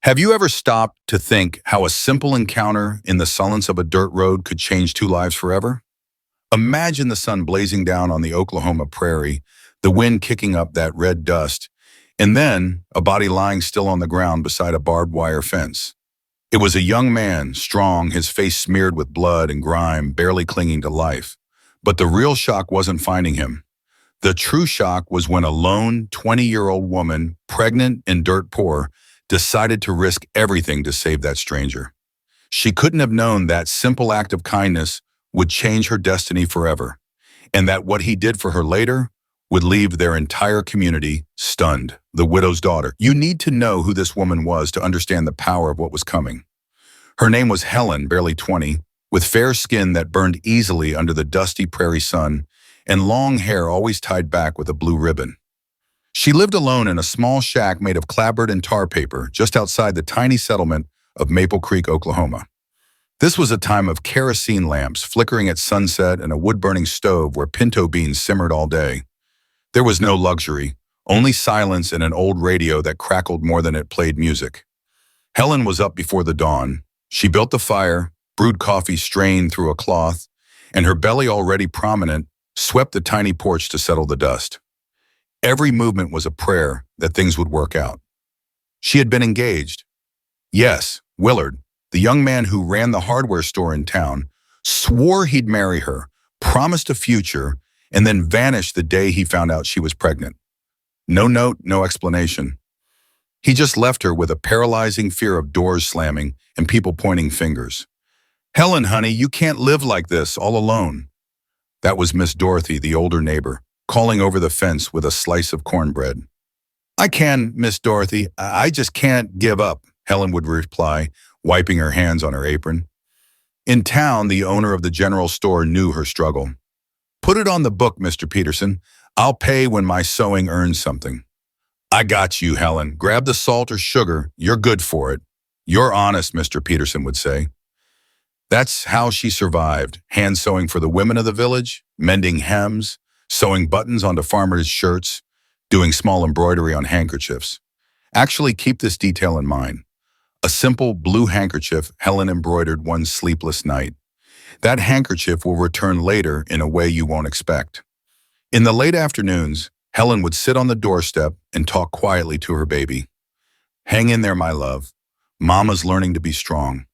Have you ever stopped to think how a simple encounter in the silence of a dirt road could change two lives forever? Imagine the sun blazing down on the Oklahoma prairie, the wind kicking up that red dust, and then a body lying still on the ground beside a barbed wire fence. It was a young man, strong, his face smeared with blood and grime, barely clinging to life. But the real shock wasn't finding him. The true shock was when a lone 20-year-old woman, pregnant and dirt poor, decided to risk everything to save that stranger. She couldn't have known that simple act of kindness would change her destiny forever, and that what he did for her later would leave their entire community stunned. The widow's daughter. You need to know who this woman was to understand the power of what was coming. Her name was Helen, barely 20, with fair skin that burned easily under the dusty prairie sun, and long hair always tied back with a blue ribbon. She lived alone in a small shack made of clapboard and tar paper just outside the tiny settlement of Maple Creek, Oklahoma. This was a time of kerosene lamps flickering at sunset and a wood-burning stove where pinto beans simmered all day. There was no luxury, only silence and an old radio that crackled more than it played music. Helen was up before the dawn. She built the fire, brewed coffee strained through a cloth, and her belly already prominent, swept the tiny porch to settle the dust. Every movement was a prayer that things would work out. She had been engaged. Yes, Willard, the young man who ran the hardware store in town, swore he'd marry her, promised a future, and then vanished the day he found out she was pregnant. No note, no explanation. He just left her with a paralyzing fear of doors slamming and people pointing fingers. "Helen, honey, you can't live like this, all alone." That was Miss Dorothy, the older neighbor, calling over the fence with a slice of cornbread. "I can, Miss Dorothy. I just can't give up," Helen would reply, wiping her hands on her apron. In town, the owner of the general store knew her struggle. "Put it on the book, Mr. Peterson. I'll pay when my sewing earns something." "I got you, Helen. Grab the salt or sugar. You're good for it." "You're honest," Mr. Peterson would say. That's how she survived, hand sewing for the women of the village, mending hems, sewing buttons onto farmers' shirts, doing small embroidery on handkerchiefs. Actually, keep this detail in mind. A simple blue handkerchief Helen embroidered one sleepless night. That handkerchief will return later in a way you won't expect. In the late afternoons, Helen would sit on the doorstep and talk quietly to her baby. "Hang in there, my love. Mama's learning to be strong."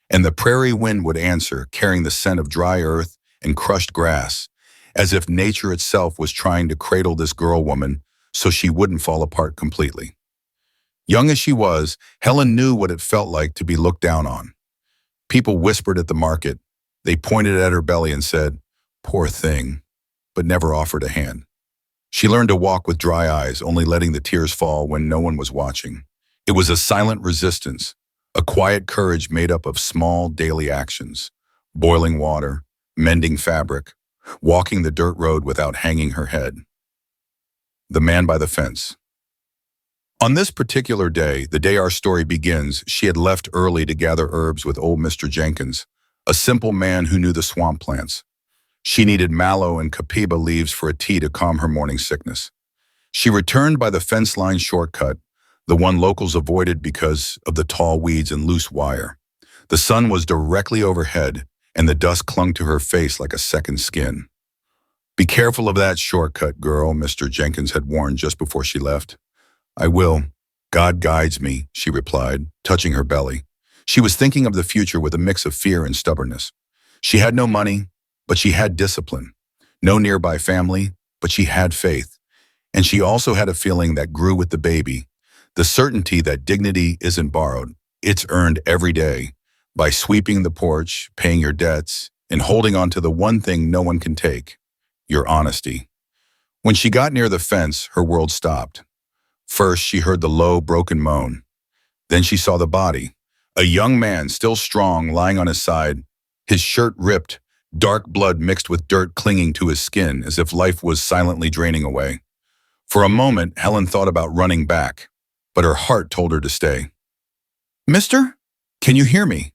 And the prairie wind would answer, carrying the scent of dry earth and crushed grass, as if nature itself was trying to cradle this girl woman so she wouldn't fall apart completely. Young as she was, Helen knew what it felt like to be looked down on. People whispered at the market. They pointed at her belly and said, "Poor thing," but never offered a hand. She learned to walk with dry eyes, only letting the tears fall when no one was watching. It was a silent resistance, a quiet courage made up of small daily actions: boiling water, mending fabric, walking the dirt road without hanging her head. The man by the fence. On this particular day, the day our story begins, she had left early to gather herbs with old Mr. Jenkins, a simple man who knew the swamp plants. She needed mallow and copaiba leaves for a tea to calm her morning sickness. She returned by the fence-line shortcut, the one locals avoided because of the tall weeds and loose wire. The sun was directly overhead, and the dust clung to her face like a second skin. "Be careful of that shortcut, girl," Mr. Jenkins had warned just before she left. "I will. God guides me," she replied, touching her belly. She was thinking of the future with a mix of fear and stubbornness. She had no money, but she had discipline. No nearby family, but she had faith. And she also had a feeling that grew with the baby, the certainty that dignity isn't borrowed, it's earned every day, by sweeping the porch, paying your debts, and holding on to the one thing no one can take: your honesty. When she got near the fence, her world stopped. First, she heard the low, broken moan. Then she saw the body, a young man still strong lying on his side, his shirt ripped, dark blood mixed with dirt clinging to his skin as if life was silently draining away. For a moment, Helen thought about running back, but her heart told her to stay. "Mister, can you hear me?"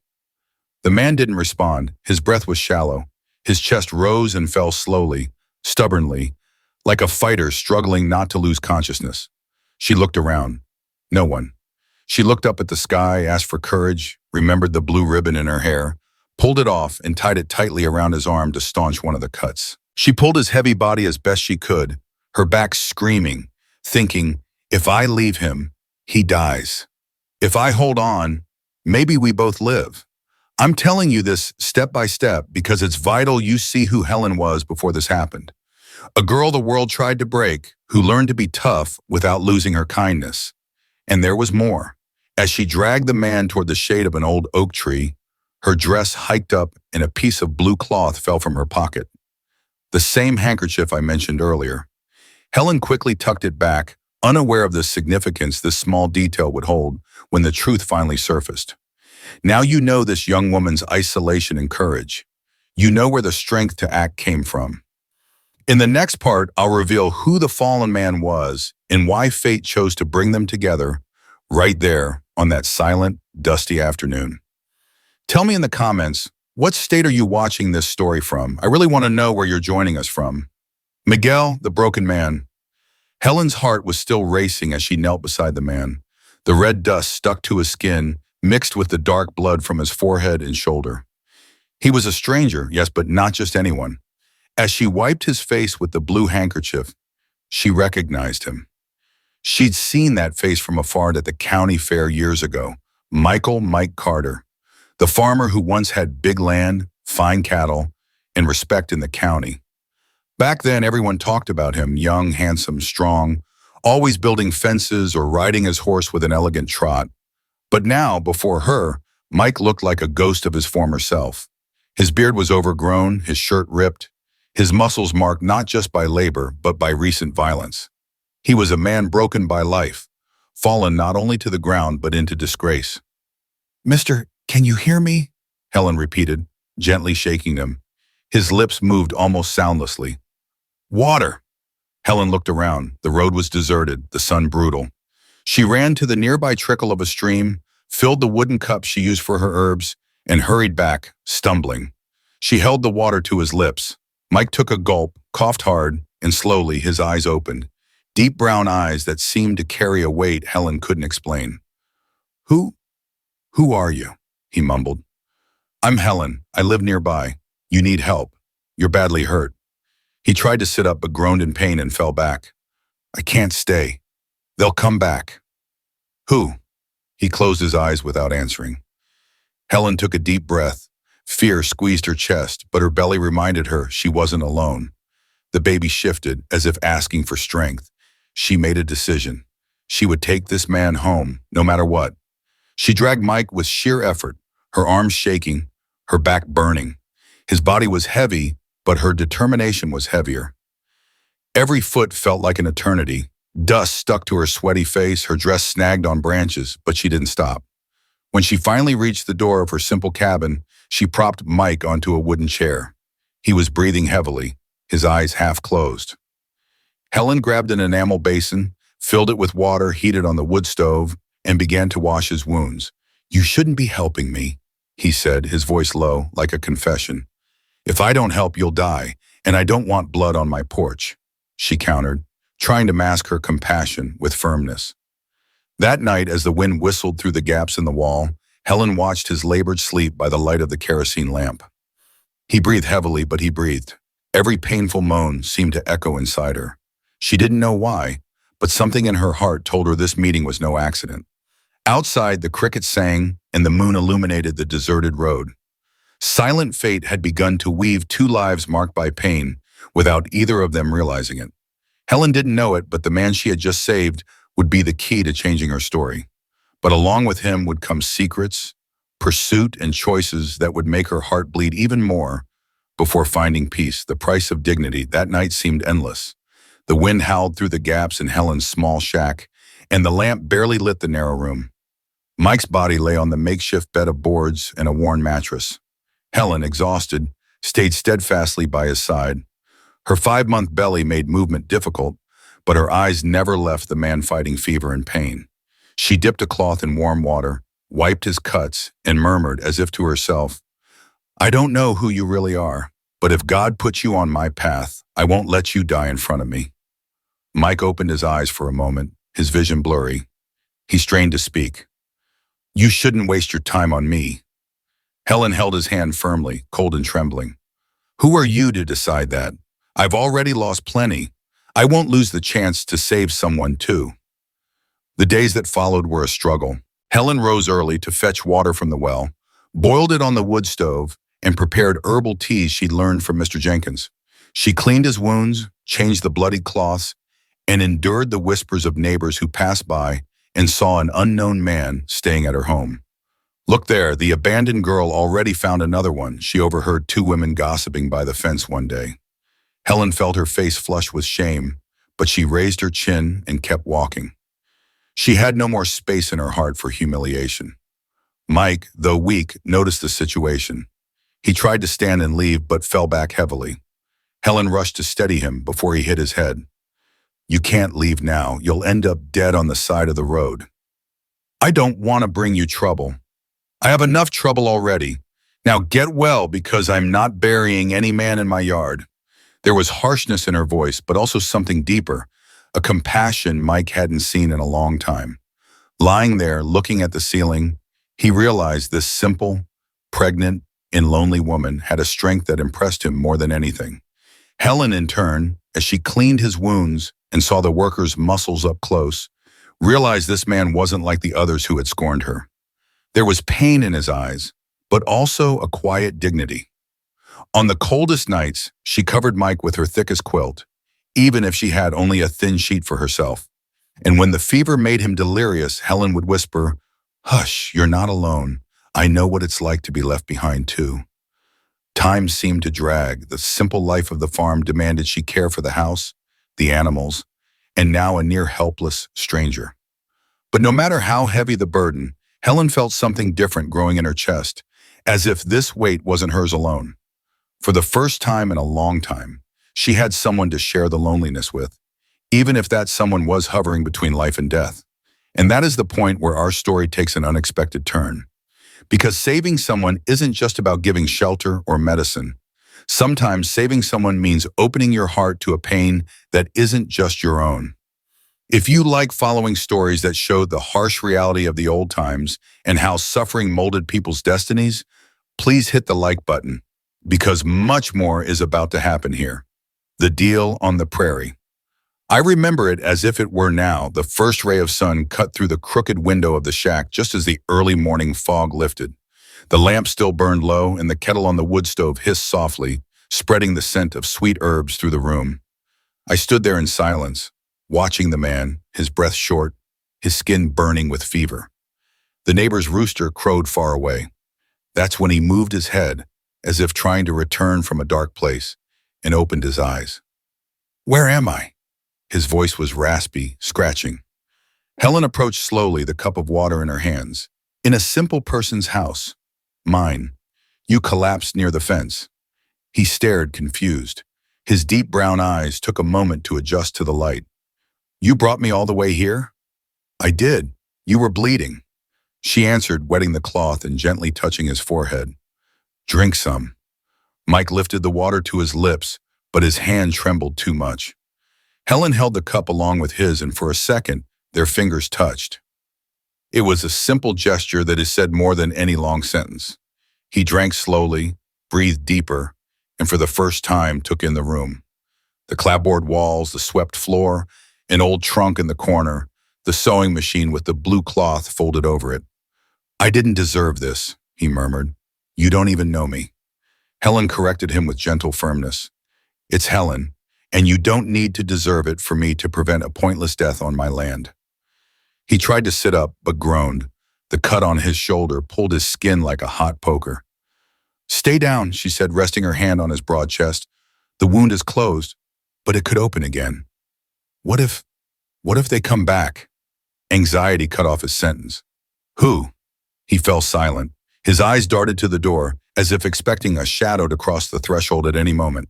The man didn't respond. His breath was shallow. His chest rose and fell slowly, stubbornly, like a fighter struggling not to lose consciousness. She looked around. No one. She looked up at the sky, asked for courage, remembered the blue ribbon in her hair, pulled it off and tied it tightly around his arm to staunch one of the cuts. She pulled his heavy body as best she could, her back screaming, thinking, if I leave him, he dies. If I hold on, maybe we both live. I'm telling you this step by step because it's vital you see who Helen was before this happened. A girl the world tried to break, who learned to be tough without losing her kindness. And there was more. As she dragged the man toward the shade of an old oak tree, her dress hiked up and a piece of blue cloth fell from her pocket. The same handkerchief I mentioned earlier. Helen quickly tucked it back, unaware of the significance this small detail would hold when the truth finally surfaced. Now you know this young woman's isolation and courage. You know where the strength to act came from. In the next part, I'll reveal who the fallen man was and why fate chose to bring them together right there on that silent, dusty afternoon. Tell me in the comments, what state are you watching this story from? I really want to know where you're joining us from. Miguel, the broken man. Helen's heart was still racing as she knelt beside the man. The red dust stuck to his skin, mixed with the dark blood from his forehead and shoulder. He was a stranger, yes, but not just anyone. As she wiped his face with the blue handkerchief, she recognized him. She'd seen that face from afar at the county fair years ago. Mike Carter, the farmer who once had big land, fine cattle, and respect in the county. Back then, everyone talked about him, young, handsome, strong, always building fences or riding his horse with an elegant trot. But now, before her, Mike looked like a ghost of his former self. His beard was overgrown, his shirt ripped, his muscles marked not just by labor, but by recent violence. He was a man broken by life, fallen not only to the ground, but into disgrace. "Mister, can you hear me?" Helen repeated, gently shaking him. His lips moved almost soundlessly. "Water!" Helen looked around. The road was deserted, the sun brutal. She ran to the nearby trickle of a stream, filled the wooden cup she used for her herbs, and hurried back, stumbling. She held the water to his lips. Mike took a gulp, coughed hard, and slowly his eyes opened. Deep brown eyes that seemed to carry a weight Helen couldn't explain. Who are you?" he mumbled. "I'm Helen. I live nearby. You need help. You're badly hurt." He tried to sit up but groaned in pain and fell back. "I can't stay. They'll come back." "Who?" He closed his eyes without answering. Helen took a deep breath. Fear squeezed her chest, but her belly reminded her she wasn't alone. The baby shifted, as if asking for strength. She made a decision. She would take this man home, no matter what. She dragged Mike with sheer effort, her arms shaking, her back burning. His body was heavy, but her determination was heavier. Every foot felt like an eternity. Dust stuck to her sweaty face, her dress snagged on branches, but she didn't stop. When she finally reached the door of her simple cabin, she propped Mike onto a wooden chair. He was breathing heavily, his eyes half closed. Helen grabbed an enamel basin, filled it with water heated on the wood stove, and began to wash his wounds. "You shouldn't be helping me," he said, his voice low, like a confession. "If I don't help, you'll die, and I don't want blood on my porch," she countered, trying to mask her compassion with firmness. That night, as the wind whistled through the gaps in the wall, Helen watched his labored sleep by the light of the kerosene lamp. He breathed heavily, but he breathed. Every painful moan seemed to echo inside her. She didn't know why, but something in her heart told her this meeting was no accident. Outside, the crickets sang, and the moon illuminated the deserted road. Silent fate had begun to weave two lives marked by pain, without either of them realizing it. Helen didn't know it, but the man she had just saved would be the key to changing her story. But along with him would come secrets, pursuit, and choices that would make her heart bleed even more before finding peace. The price of dignity that night seemed endless. The wind howled through the gaps in Helen's small shack, and the lamp barely lit the narrow room. Mike's body lay on the makeshift bed of boards and a worn mattress. Helen, exhausted, stayed steadfastly by his side. Her 5-month belly made movement difficult, but her eyes never left the man fighting fever and pain. She dipped a cloth in warm water, wiped his cuts, and murmured as if to herself, "I don't know who you really are, but if God puts you on my path, I won't let you die in front of me." Mike opened his eyes for a moment, his vision blurry. He strained to speak. You shouldn't waste your time on me. Helen held his hand firmly, cold and trembling. Who are you to decide that? I've already lost plenty. I won't lose the chance to save someone too. The days that followed were a struggle. Helen rose early to fetch water from the well, boiled it on the wood stove, and prepared herbal teas she'd learned from Mr. Jenkins. She cleaned his wounds, changed the bloodied cloths, and endured the whispers of neighbors who passed by and saw an unknown man staying at her home. Look there, the abandoned girl already found another one, she overheard two women gossiping by the fence one day. Helen felt her face flush with shame, but she raised her chin and kept walking. She had no more space in her heart for humiliation. Mike, though weak, noticed the situation. He tried to stand and leave, but fell back heavily. Helen rushed to steady him before he hit his head. You can't leave now. You'll end up dead on the side of the road. I don't want to bring you trouble. I have enough trouble already. Now get well, because I'm not burying any man in my yard. There was harshness in her voice, but also something deeper, a compassion Mike hadn't seen in a long time. Lying there, looking at the ceiling, he realized this simple, pregnant, and lonely woman had a strength that impressed him more than anything. Helen, in turn, as she cleaned his wounds and saw the worker's muscles up close, realized this man wasn't like the others who had scorned her. There was pain in his eyes, but also a quiet dignity. On the coldest nights, she covered Mike with her thickest quilt, even if she had only a thin sheet for herself. And when the fever made him delirious, Helen would whisper, "Hush, you're not alone. I know what it's like to be left behind too." Time seemed to drag. The simple life of the farm demanded she care for the house, the animals, and now a near helpless stranger. But no matter how heavy the burden, Helen felt something different growing in her chest, as if this weight wasn't hers alone. For the first time in a long time, she had someone to share the loneliness with, even if that someone was hovering between life and death. And that is the point where our story takes an unexpected turn. Because saving someone isn't just about giving shelter or medicine. Sometimes saving someone means opening your heart to a pain that isn't just your own. If you like following stories that show the harsh reality of the old times and how suffering molded people's destinies, please hit the like button, because much more is about to happen here. The Deal on the Prairie. I remember it as if it were now. The first ray of sun cut through the crooked window of the shack just as the early morning fog lifted. The lamp still burned low, and the kettle on the wood stove hissed softly, spreading the scent of sweet herbs through the room. I stood there in silence, watching the man, his breath short, his skin burning with fever. The neighbor's rooster crowed far away. That's when he moved his head, as if trying to return from a dark place, and opened his eyes. "Where am I?" His voice was raspy, scratching. Helen approached slowly, the cup of water in her hands. "In a simple person's house. Mine. You collapsed near the fence." He stared, confused. His deep brown eyes took a moment to adjust to the light. "You brought me all the way here?" "I did. You were bleeding." She answered, wetting the cloth and gently touching his forehead. "Drink some." Mike lifted the water to his lips, but his hand trembled too much. Helen held the cup along with his, and for a second, their fingers touched. It was a simple gesture that has said more than any long sentence. He drank slowly, breathed deeper, and for the first time took in the room. The clapboard walls, the swept floor, an old trunk in the corner, the sewing machine with the blue cloth folded over it. "I didn't deserve this," he murmured. "You don't even know me." Helen corrected him with gentle firmness. "It's Helen, and you don't need to deserve it for me to prevent a pointless death on my land." He tried to sit up, but groaned. The cut on his shoulder pulled his skin like a hot poker. "Stay down," she said, resting her hand on his broad chest. "The wound is closed, but it could open again. What if they come back?" Anxiety cut off his sentence. "Who?" He fell silent. His eyes darted to the door, as if expecting a shadow to cross the threshold at any moment.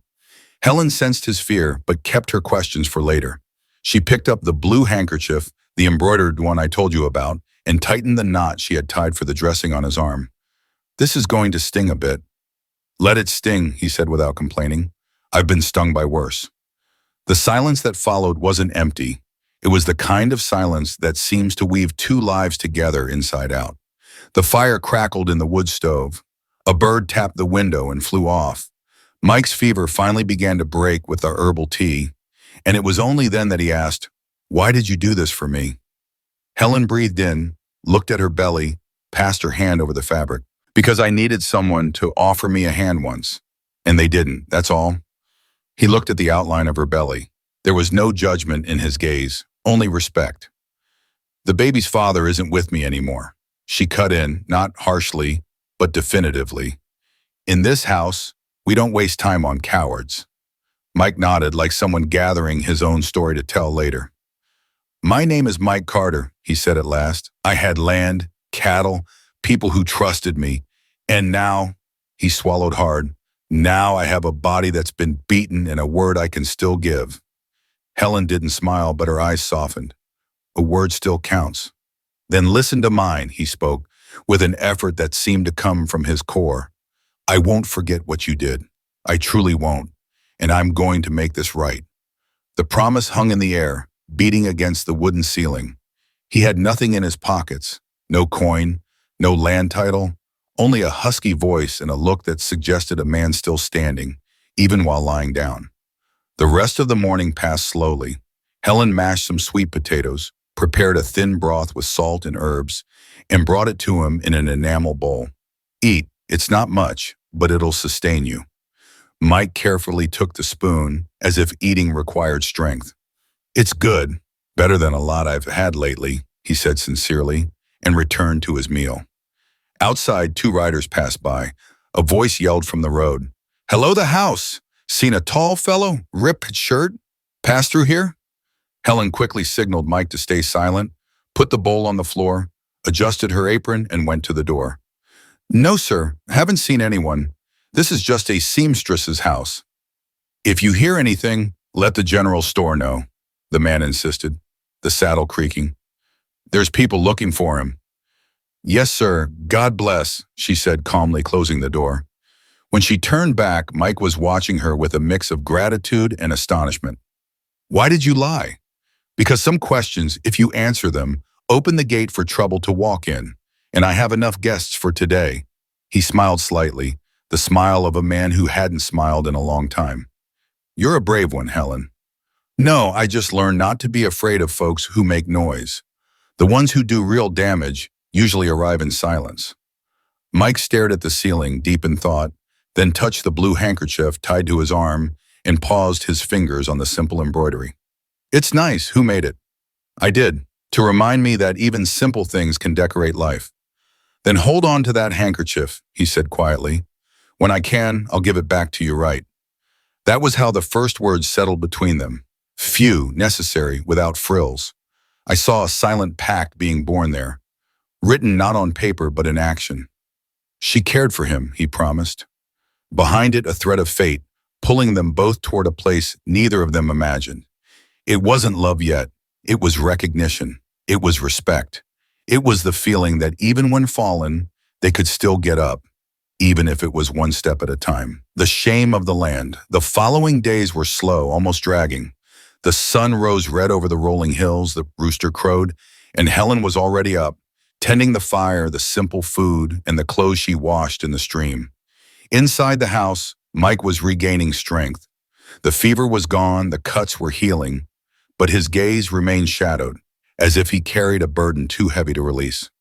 Helen sensed his fear, but kept her questions for later. She picked up the blue handkerchief, the embroidered one I told you about, and tightened the knot she had tied for the dressing on his arm. "This is going to sting a bit." "Let it sting," he said without complaining. "I've been stung by worse." The silence that followed wasn't empty. It was the kind of silence that seems to weave two lives together inside out. The fire crackled in the wood stove. A bird tapped the window and flew off. Mike's fever finally began to break with the herbal tea, and it was only then that he asked, "Why did you do this for me?" Helen breathed in, looked at her belly, passed her hand over the fabric. "Because I needed someone to offer me a hand once. And they didn't, that's all." He looked at the outline of her belly. There was no judgment in his gaze, only respect. "The baby's father isn't with me anymore." She cut in, not harshly, but definitively. "In this house, we don't waste time on cowards." Mike nodded like someone gathering his own story to tell later. "My name is Mike Carter," he said at last. "I had land, cattle, people who trusted me. And now," he swallowed hard, "now I have a body that's been beaten and a word I can still give." Helen didn't smile, but her eyes softened. "A word still counts." "Then listen to mine," he spoke, with an effort that seemed to come from his core. "I won't forget what you did. I truly won't. And I'm going to make this right." The promise hung in the air, beating against the wooden ceiling. He had nothing in his pockets, no coin, no land title, only a husky voice and a look that suggested a man still standing, even while lying down. The rest of the morning passed slowly. Helen mashed some sweet potatoes, prepared a thin broth with salt and herbs, and brought it to him in an enamel bowl. "Eat, it's not much, but it'll sustain you." Mike carefully took the spoon, as if eating required strength. "It's good, better than a lot I've had lately," he said sincerely, and returned to his meal. Outside, two riders passed by. A voice yelled from the road, "Hello, the house! Seen a tall fellow, ripped shirt, pass through here?" Helen quickly signaled Mike to stay silent, put the bowl on the floor, adjusted her apron, and went to the door. "No, sir, haven't seen anyone. This is just a seamstress's house." "If you hear anything, let the general store know," the man insisted, the saddle creaking. "There's people looking for him." "Yes, sir, God bless," she said calmly, closing the door. When she turned back, Mike was watching her with a mix of gratitude and astonishment. "Why did you lie?" "Because some questions, if you answer them, open the gate for trouble to walk in, and I have enough guests for today." He smiled slightly, the smile of a man who hadn't smiled in a long time. "You're a brave one, Helen." "No, I just learned not to be afraid of folks who make noise. The ones who do real damage usually arrive in silence." Mike stared at the ceiling, deep in thought, then touched the blue handkerchief tied to his arm and paused his fingers on the simple embroidery. "It's nice. Who made it?" "I did, to remind me that even simple things can decorate life." "Then hold on to that handkerchief," he said quietly. "When I can, I'll give it back to you right." That was how the first words settled between them. Few, necessary, without frills. I saw a silent pact being born there, written not on paper but in action. She cared for him, he promised. Behind it, a thread of fate, pulling them both toward a place neither of them imagined. It wasn't love yet. It was recognition. It was respect. It was the feeling that even when fallen, they could still get up, even if it was one step at a time. The shame of the land. The following days were slow, almost dragging. The sun rose red over the rolling hills, the rooster crowed, and Helen was already up, tending the fire, the simple food, and the clothes she washed in the stream. Inside the house, Mike was regaining strength. The fever was gone, the cuts were healing, but his gaze remained shadowed, as if he carried a burden too heavy to release.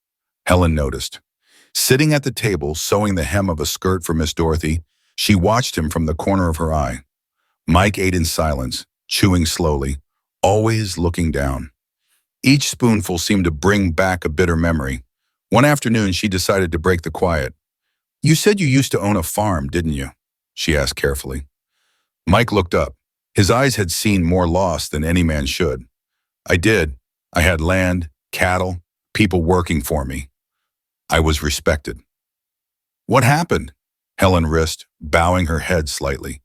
Helen noticed. Sitting at the table, sewing the hem of a skirt for Miss Dorothy, she watched him from the corner of her eye. Mike ate in silence, chewing slowly, always looking down. Each spoonful seemed to bring back a bitter memory. One afternoon, she decided to break the quiet. "You said you used to own a farm, didn't you?" she asked carefully. Mike looked up. His eyes had seen more loss than any man should. "I did. I had land, cattle, people working for me. I was respected." "What happened?" Helen risked, bowing her head slightly.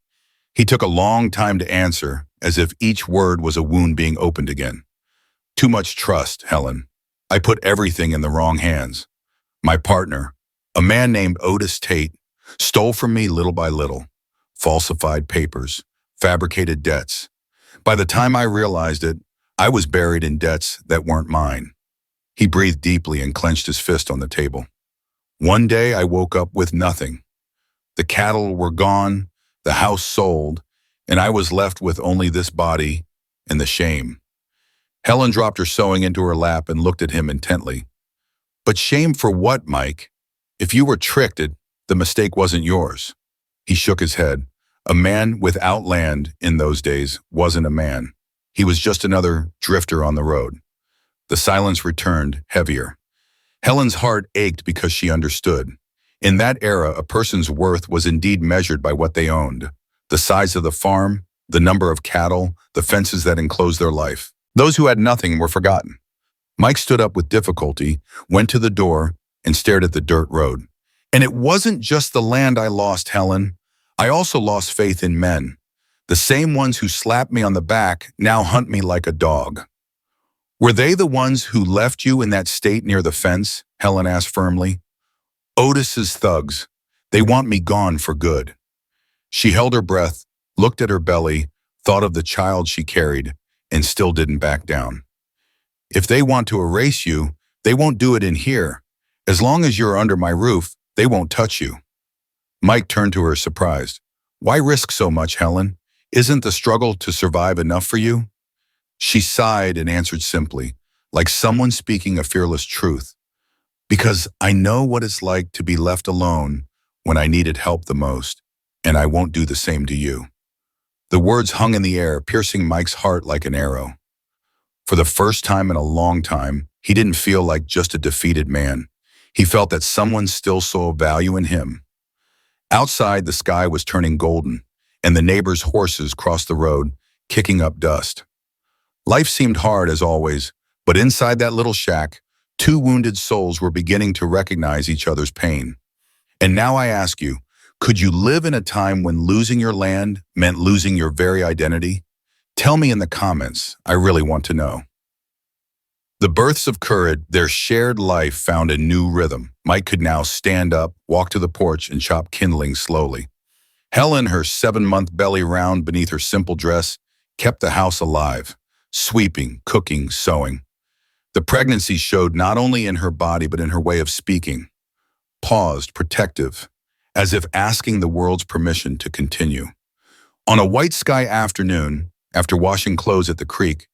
He took a long time to answer, as if each word was a wound being opened again. "Too much trust, Helen. I put everything in the wrong hands. My partner, a man named Otis Tate, stole from me little by little. Falsified papers, fabricated debts. By the time I realized it, I was buried in debts that weren't mine." He breathed deeply and clenched his fist on the table. One day I woke up with nothing. The cattle were gone, the house sold, and I was left with only this body and the shame. Helen dropped her sewing into her lap and looked at him intently. But shame for what, Mike? If you were tricked, the mistake wasn't yours. He shook his head. A man without land in those days wasn't a man. He was just another drifter on the road. The silence returned, heavier. Helen's heart ached because she understood. In that era, a person's worth was indeed measured by what they owned. The size of the farm, the number of cattle, the fences that enclosed their life. Those who had nothing were forgotten. Mike stood up with difficulty, went to the door, and stared at the dirt road. And it wasn't just the land I lost, Helen. I also lost faith in men. The same ones who slapped me on the back now hunt me like a dog. Were they the ones who left you in that state near the fence? Helen asked firmly. Otis's thugs. They want me gone for good. She held her breath, looked at her belly, thought of the child she carried, and still didn't back down. If they want to erase you, they won't do it in here. As long as you're under my roof, they won't touch you. Mike turned to her surprised. Why risk so much, Helen? Isn't the struggle to survive enough for you? She sighed and answered simply, like someone speaking a fearless truth. Because I know what it's like to be left alone when I needed help the most, and I won't do the same to you. The words hung in the air, piercing Mike's heart like an arrow. For the first time in a long time, he didn't feel like just a defeated man. He felt that someone still saw value in him. Outside, the sky was turning golden, and the neighbors' horses crossed the road, kicking up dust. Life seemed hard as always, but inside that little shack, two wounded souls were beginning to recognize each other's pain. And now I ask you, could you live in a time when losing your land meant losing your very identity? Tell me in the comments. I really want to know. The births of courage, their shared life found a new rhythm. Mike could now stand up, walk to the porch, and chop kindling slowly. Helen, her 7-month belly round beneath her simple dress, kept the house alive, sweeping, cooking, sewing. The pregnancy showed not only in her body but in her way of speaking. Paused, protective, as if asking the world's permission to continue. On a white sky afternoon, after washing clothes at the creek,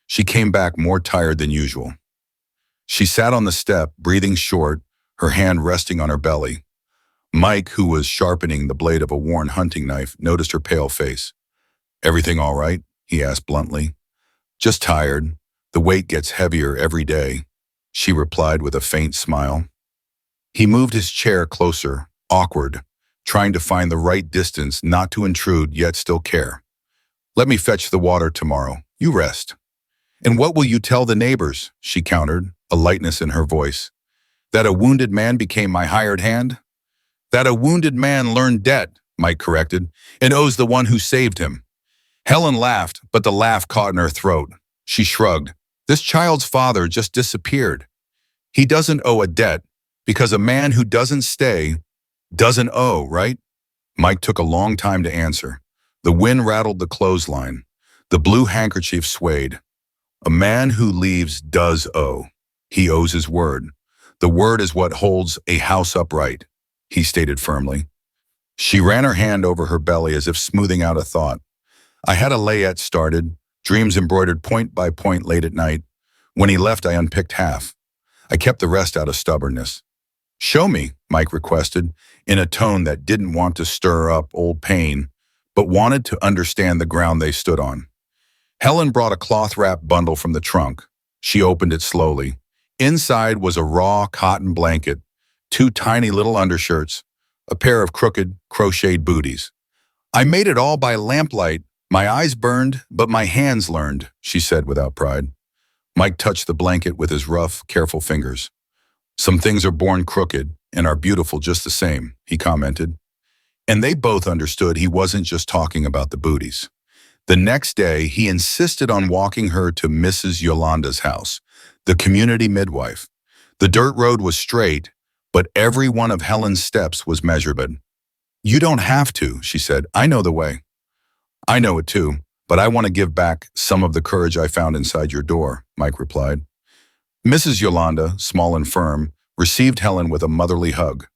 she came back more tired than usual. She sat on the step, breathing short, her hand resting on her belly. Mike, who was sharpening the blade of a worn hunting knife, noticed her pale face. Everything all right? He asked bluntly. Just tired. The weight gets heavier every day, she replied with a faint smile. He moved his chair closer, awkward, trying to find the right distance not to intrude yet still care. Let me fetch the water tomorrow. You rest. And what will you tell the neighbors? She countered, a lightness in her voice. That a wounded man became my hired hand? That a wounded man learned debt, Mike corrected, and owes the one who saved him. Helen laughed, but the laugh caught in her throat. She shrugged. This child's father just disappeared. He doesn't owe a debt because a man who doesn't stay doesn't owe, right? Mike took a long time to answer. The wind rattled the clothesline. The blue handkerchief swayed. A man who leaves does owe. He owes his word. The word is what holds a house upright, he stated firmly. She ran her hand over her belly as if smoothing out a thought. I had a layette started, dreams embroidered point by point late at night. When he left, I unpicked half. I kept the rest out of stubbornness. Show me, Mike requested, in a tone that didn't want to stir up old pain, but wanted to understand the ground they stood on. Helen brought a cloth-wrapped bundle from the trunk. She opened it slowly. Inside was a raw cotton blanket, 2 tiny little undershirts, a pair of crooked, crocheted booties. I made it all by lamplight. My eyes burned, but my hands learned, she said without pride. Mike touched the blanket with his rough, careful fingers. Some things are born crooked and are beautiful just the same, he commented. And they both understood he wasn't just talking about the booties. The next day, he insisted on walking her to Mrs. Yolanda's house, the community midwife. The dirt road was straight, but every one of Helen's steps was measured. You don't have to, she said. I know the way. I know it too, but I want to give back some of the courage I found inside your door, Mike replied. Mrs. Yolanda, small and firm, received Helen with a motherly hug.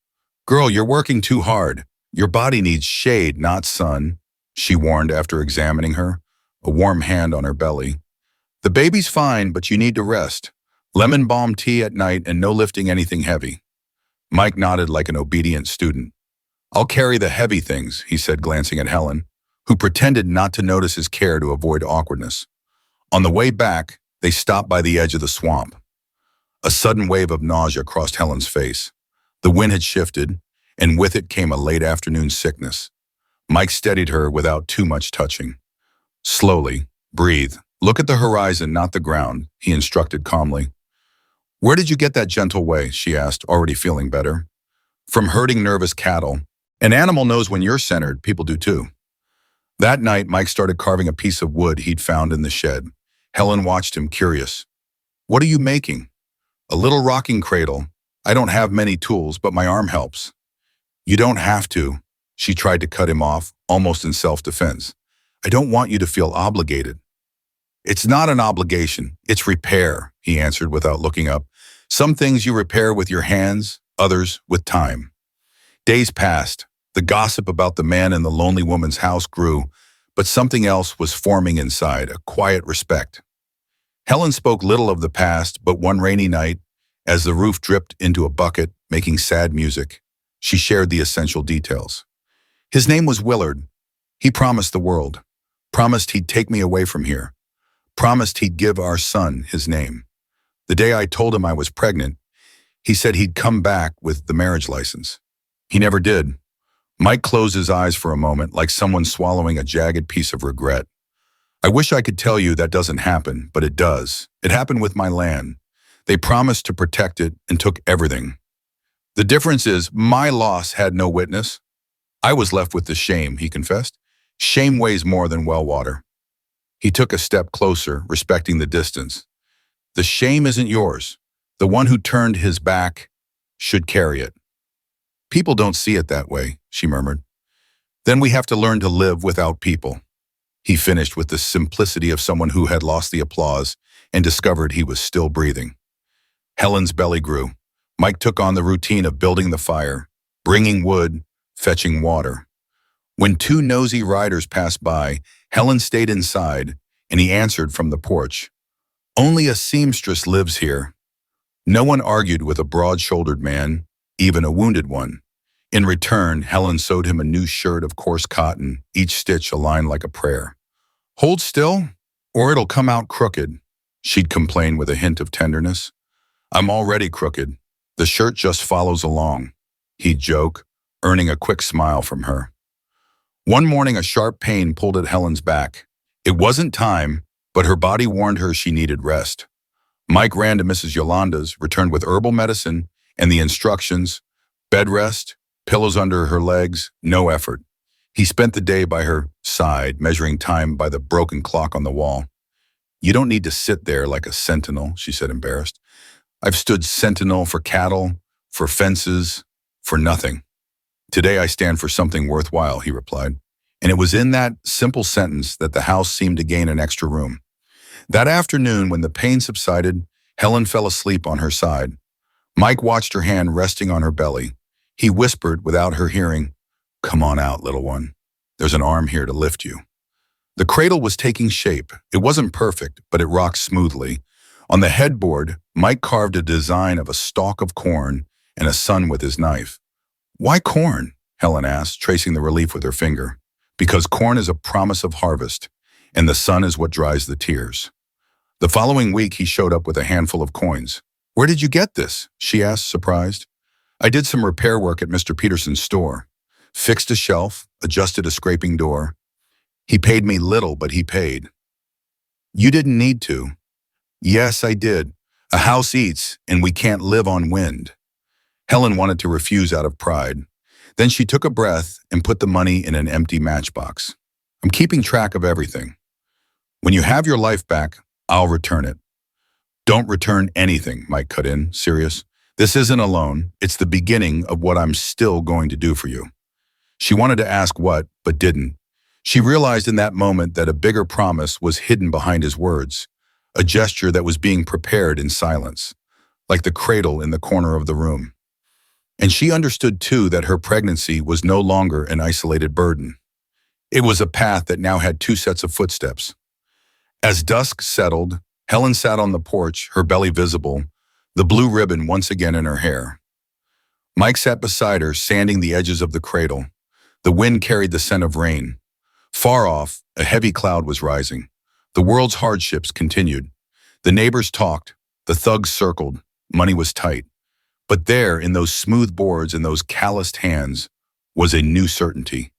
Girl, you're working too hard. Your body needs shade, not sun, she warned after examining her, a warm hand on her belly. The baby's fine, but you need to rest. Lemon balm tea at night and no lifting anything heavy. Mike nodded like an obedient student. I'll carry the heavy things, he said, glancing at Helen, who pretended not to notice his care to avoid awkwardness. On the way back, they stopped by the edge of the swamp. A sudden wave of nausea crossed Helen's face. The wind had shifted, and with it came a late afternoon sickness. Mike steadied her without too much touching. Slowly, breathe. Look at the horizon, not the ground, he instructed calmly. Where did you get that gentle way, she asked, already feeling better. From herding nervous cattle. An animal knows when you're centered, people do too. That night, Mike started carving a piece of wood he'd found in the shed. Helen watched him, curious. What are you making? A little rocking cradle. I don't have many tools, but my arm helps. You don't have to. She tried to cut him off, almost in self-defense. I don't want you to feel obligated. It's not an obligation, it's repair, he answered without looking up. Some things you repair with your hands, others with time. Days passed. The gossip about the man in the lonely woman's house grew, but something else was forming inside, a quiet respect. Helen spoke little of the past, but one rainy night, as the roof dripped into a bucket, making sad music, she shared the essential details. His name was Willard. He promised the world, promised he'd take me away from here, promised he'd give our son his name. The day I told him I was pregnant, he said he'd come back with the marriage license. He never did. Mike closed his eyes for a moment, like someone swallowing a jagged piece of regret. I wish I could tell you that doesn't happen, but it does. It happened with my land. They promised to protect it and took everything. The difference is my loss had no witness. I was left with the shame, he confessed. Shame weighs more than well water. He took a step closer, respecting the distance. The shame isn't yours. The one who turned his back should carry it. People don't see it that way, she murmured. Then we have to learn to live without people. He finished with the simplicity of someone who had lost the applause and discovered he was still breathing. Helen's belly grew. Mike took on the routine of building the fire, bringing wood, fetching water. When two nosy riders passed by, Helen stayed inside, and he answered from the porch. Only a seamstress lives here. No one argued with a broad-shouldered man, even a wounded one. In return, Helen sewed him a new shirt of coarse cotton, each stitch aligned like a prayer. Hold still, or it'll come out crooked, she'd complain with a hint of tenderness. I'm already crooked. The shirt just follows along, he'd joke, earning a quick smile from her. One morning, a sharp pain pulled at Helen's back. It wasn't time, but her body warned her she needed rest. Mike ran to Mrs. Yolanda's, returned with herbal medicine and the instructions: bed rest, pillows under her legs, no effort. He spent the day by her side, measuring time by the broken clock on the wall. You don't need to sit there like a sentinel, she said, embarrassed. I've stood sentinel for cattle, for fences, for nothing. Today I stand for something worthwhile, he replied. And it was in that simple sentence that the house seemed to gain an extra room. That afternoon, when the pain subsided, Helen fell asleep on her side. Mike watched her hand resting on her belly. He whispered without her hearing, "Come on out, little one. There's an arm here to lift you." The cradle was taking shape. It wasn't perfect, but it rocked smoothly. On the headboard, Mike carved a design of a stalk of corn and a sun with his knife. Why corn? Helen asked, tracing the relief with her finger. Because corn is a promise of harvest, and the sun is what dries the tears. The following week, he showed up with a handful of coins. Where did you get this? She asked, surprised. I did some repair work at Mr. Peterson's store. Fixed a shelf, adjusted a scraping door. He paid me little, but he paid. You didn't need to. Yes, I did. A house eats, and we can't live on wind. Helen wanted to refuse out of pride. Then she took a breath and put the money in an empty matchbox. I'm keeping track of everything. When you have your life back, I'll return it. Don't return anything, Mike cut in, serious. This isn't a loan. It's the beginning of what I'm still going to do for you. She wanted to ask what, but didn't. She realized in that moment that a bigger promise was hidden behind his words, a gesture that was being prepared in silence. like the cradle in the corner of the room. And she understood too that her pregnancy was no longer an isolated burden. It was a path that now had two sets of footsteps. As dusk settled, Helen sat on the porch, her belly visible, the blue ribbon once again in her hair. Mike sat beside her, sanding the edges of the cradle. The wind carried the scent of rain. Far off, a heavy cloud was rising. The world's hardships continued. The neighbors talked. The thugs circled. Money was tight. But there, in those smooth boards and those calloused hands, was a new certainty.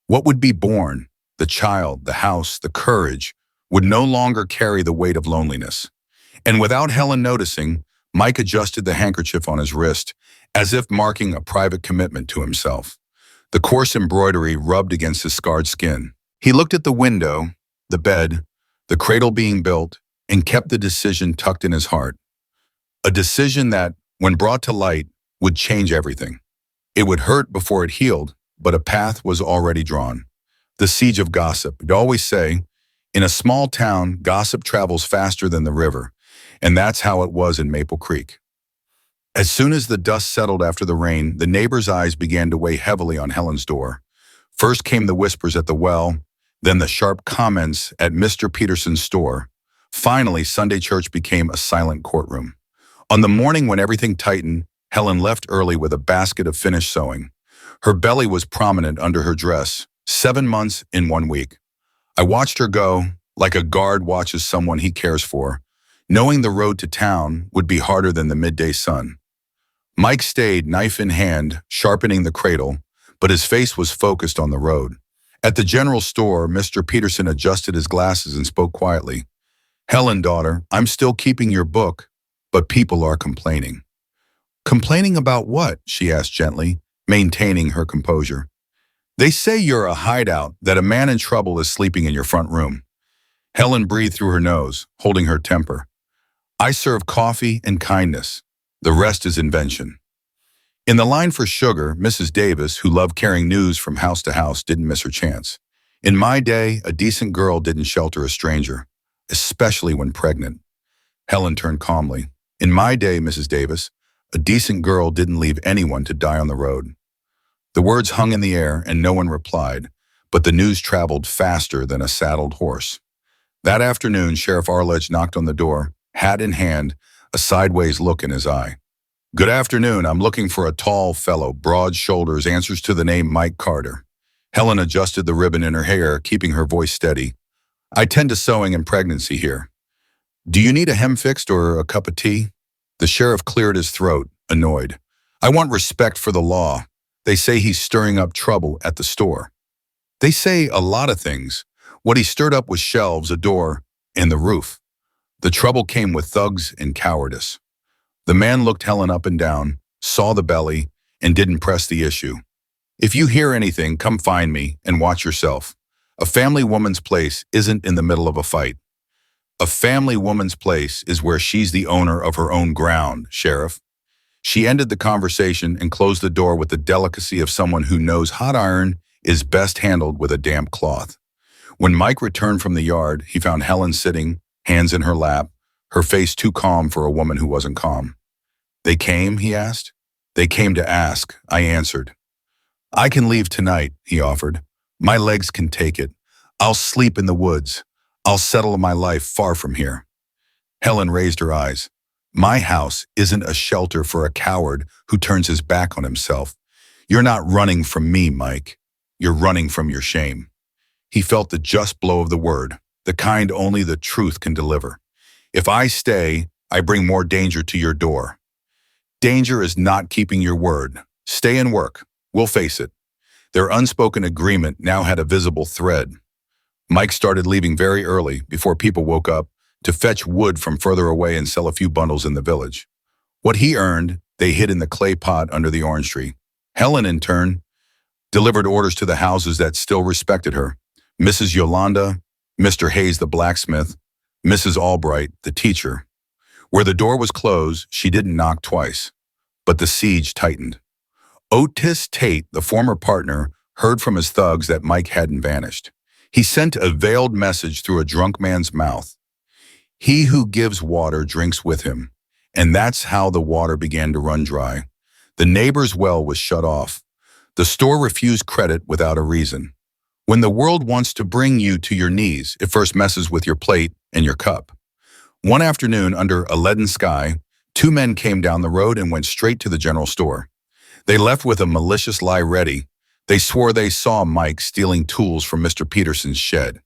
What would be born, the child, the house, the courage, would no longer carry the weight of loneliness. And without Helen noticing, Mike adjusted the handkerchief on his wrist, as if marking a private commitment to himself. The coarse embroidery rubbed against his scarred skin. He looked at the window, the bed, the cradle being built, and kept the decision tucked in his heart. A decision that, when brought to light, would change everything. It would hurt before it healed, but a path was already drawn. The siege of gossip. I'd always say, in a small town, gossip travels faster than the river, and that's how it was in Maple Creek. As soon as the dust settled after the rain, the neighbors' eyes began to weigh heavily on Helen's door. First came the whispers at the well, then the sharp comments at Mr. Peterson's store. Finally, Sunday church became a silent courtroom. On the morning when everything tightened, Helen left early with a basket of finished sewing. Her belly was prominent under her dress, 7 months in 1 week. I watched her go, like a guard watches someone he cares for, knowing the road to town would be harder than the midday sun. Mike stayed, knife in hand, sharpening the cradle, but his face was focused on the road. At the general store, Mr. Peterson adjusted his glasses and spoke quietly. "Helen, daughter, I'm still keeping your book, but people are complaining." "Complaining about what?" she asked gently, maintaining her composure. "They say you're a hideout, that a man in trouble is sleeping in your front room." Helen breathed through her nose, holding her temper. "I serve coffee and kindness. The rest is invention." In the line for sugar, Mrs. Davis, who loved carrying news from house to house, didn't miss her chance. "In my day, a decent girl didn't shelter a stranger, especially when pregnant." Helen turned calmly. "In my day, Mrs. Davis, a decent girl didn't leave anyone to die on the road." The words hung in the air and no one replied, but the news traveled faster than a saddled horse. That afternoon, Sheriff Arledge knocked on the door, hat in hand, a sideways look in his eye. "Good afternoon. I'm looking for a tall fellow, broad shoulders, answers to the name Mike Carter." Helen adjusted the ribbon in her hair, keeping her voice steady. "I tend to sewing and pregnancy here. Do you need a hem fixed or a cup of tea?" The sheriff cleared his throat, annoyed. "I want respect for the law. They say he's stirring up trouble at the store." "They say a lot of things. What he stirred up was shelves, a door, and the roof. The trouble came with thugs and cowardice." The man looked Helen up and down, saw the belly, and didn't press the issue. "If you hear anything, come find me and watch yourself. A family woman's place isn't in the middle of a fight. A family woman's place is where she's the owner of her own ground, Sheriff." She ended the conversation and closed the door with the delicacy of someone who knows hot iron is best handled with a damp cloth. When Mike returned from the yard, he found Helen sitting, hands in her lap, her face too calm for a woman who wasn't calm. "They came?" he asked. "They came to ask," I answered. "I can leave tonight," he offered. "My legs can take it. I'll sleep in the woods. I'll settle my life far from here." Helen raised her eyes. "My house isn't a shelter for a coward who turns his back on himself. You're not running from me, Mike. You're running from your shame." He felt the just blow of the word, the kind only the truth can deliver. "If I stay, I bring more danger to your door." "Danger is not keeping your word. Stay and work. We'll face it." Their unspoken agreement now had a visible thread. Mike started leaving very early, before people woke up, to fetch wood from further away and sell a few bundles in the village. What he earned, they hid in the clay pot under the orange tree. Helen, in turn, delivered orders to the houses that still respected her. Mrs. Yolanda, Mr. Hayes the blacksmith, Mrs. Albright the teacher. Where the door was closed, she didn't knock twice. But the siege tightened. Otis Tate, the former partner, heard from his thugs that Mike hadn't vanished. He sent a veiled message through a drunk man's mouth. "He who gives water drinks with him, And that's how the water began to run dry. The neighbor's well was shut off. The store refused credit without a reason. When the world wants to bring you to your knees, it first messes with your plate and your cup. One afternoon, under a leaden sky, two men came down the road and went straight to the general store. They left with a malicious lie ready. They swore they saw Mike stealing tools from Mr. Peterson's shed.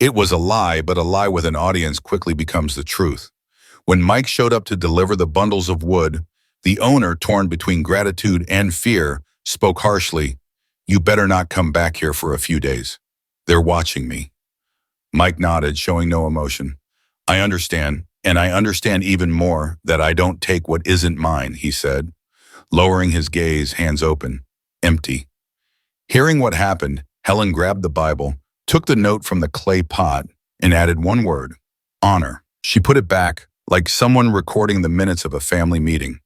It was a lie, but a lie with an audience quickly becomes the truth. When Mike showed up to deliver the bundles of wood, the owner, torn between gratitude and fear, spoke harshly, "You better not come back here for a few days. They're watching me." Mike nodded, showing no emotion. "I understand, and I understand even more that I don't take what isn't mine," he said, lowering his gaze, hands open, empty. Hearing what happened, Helen grabbed the Bible, took the note from the clay pot, and added one word, honor. She put it back, like someone recording the minutes of a family meeting.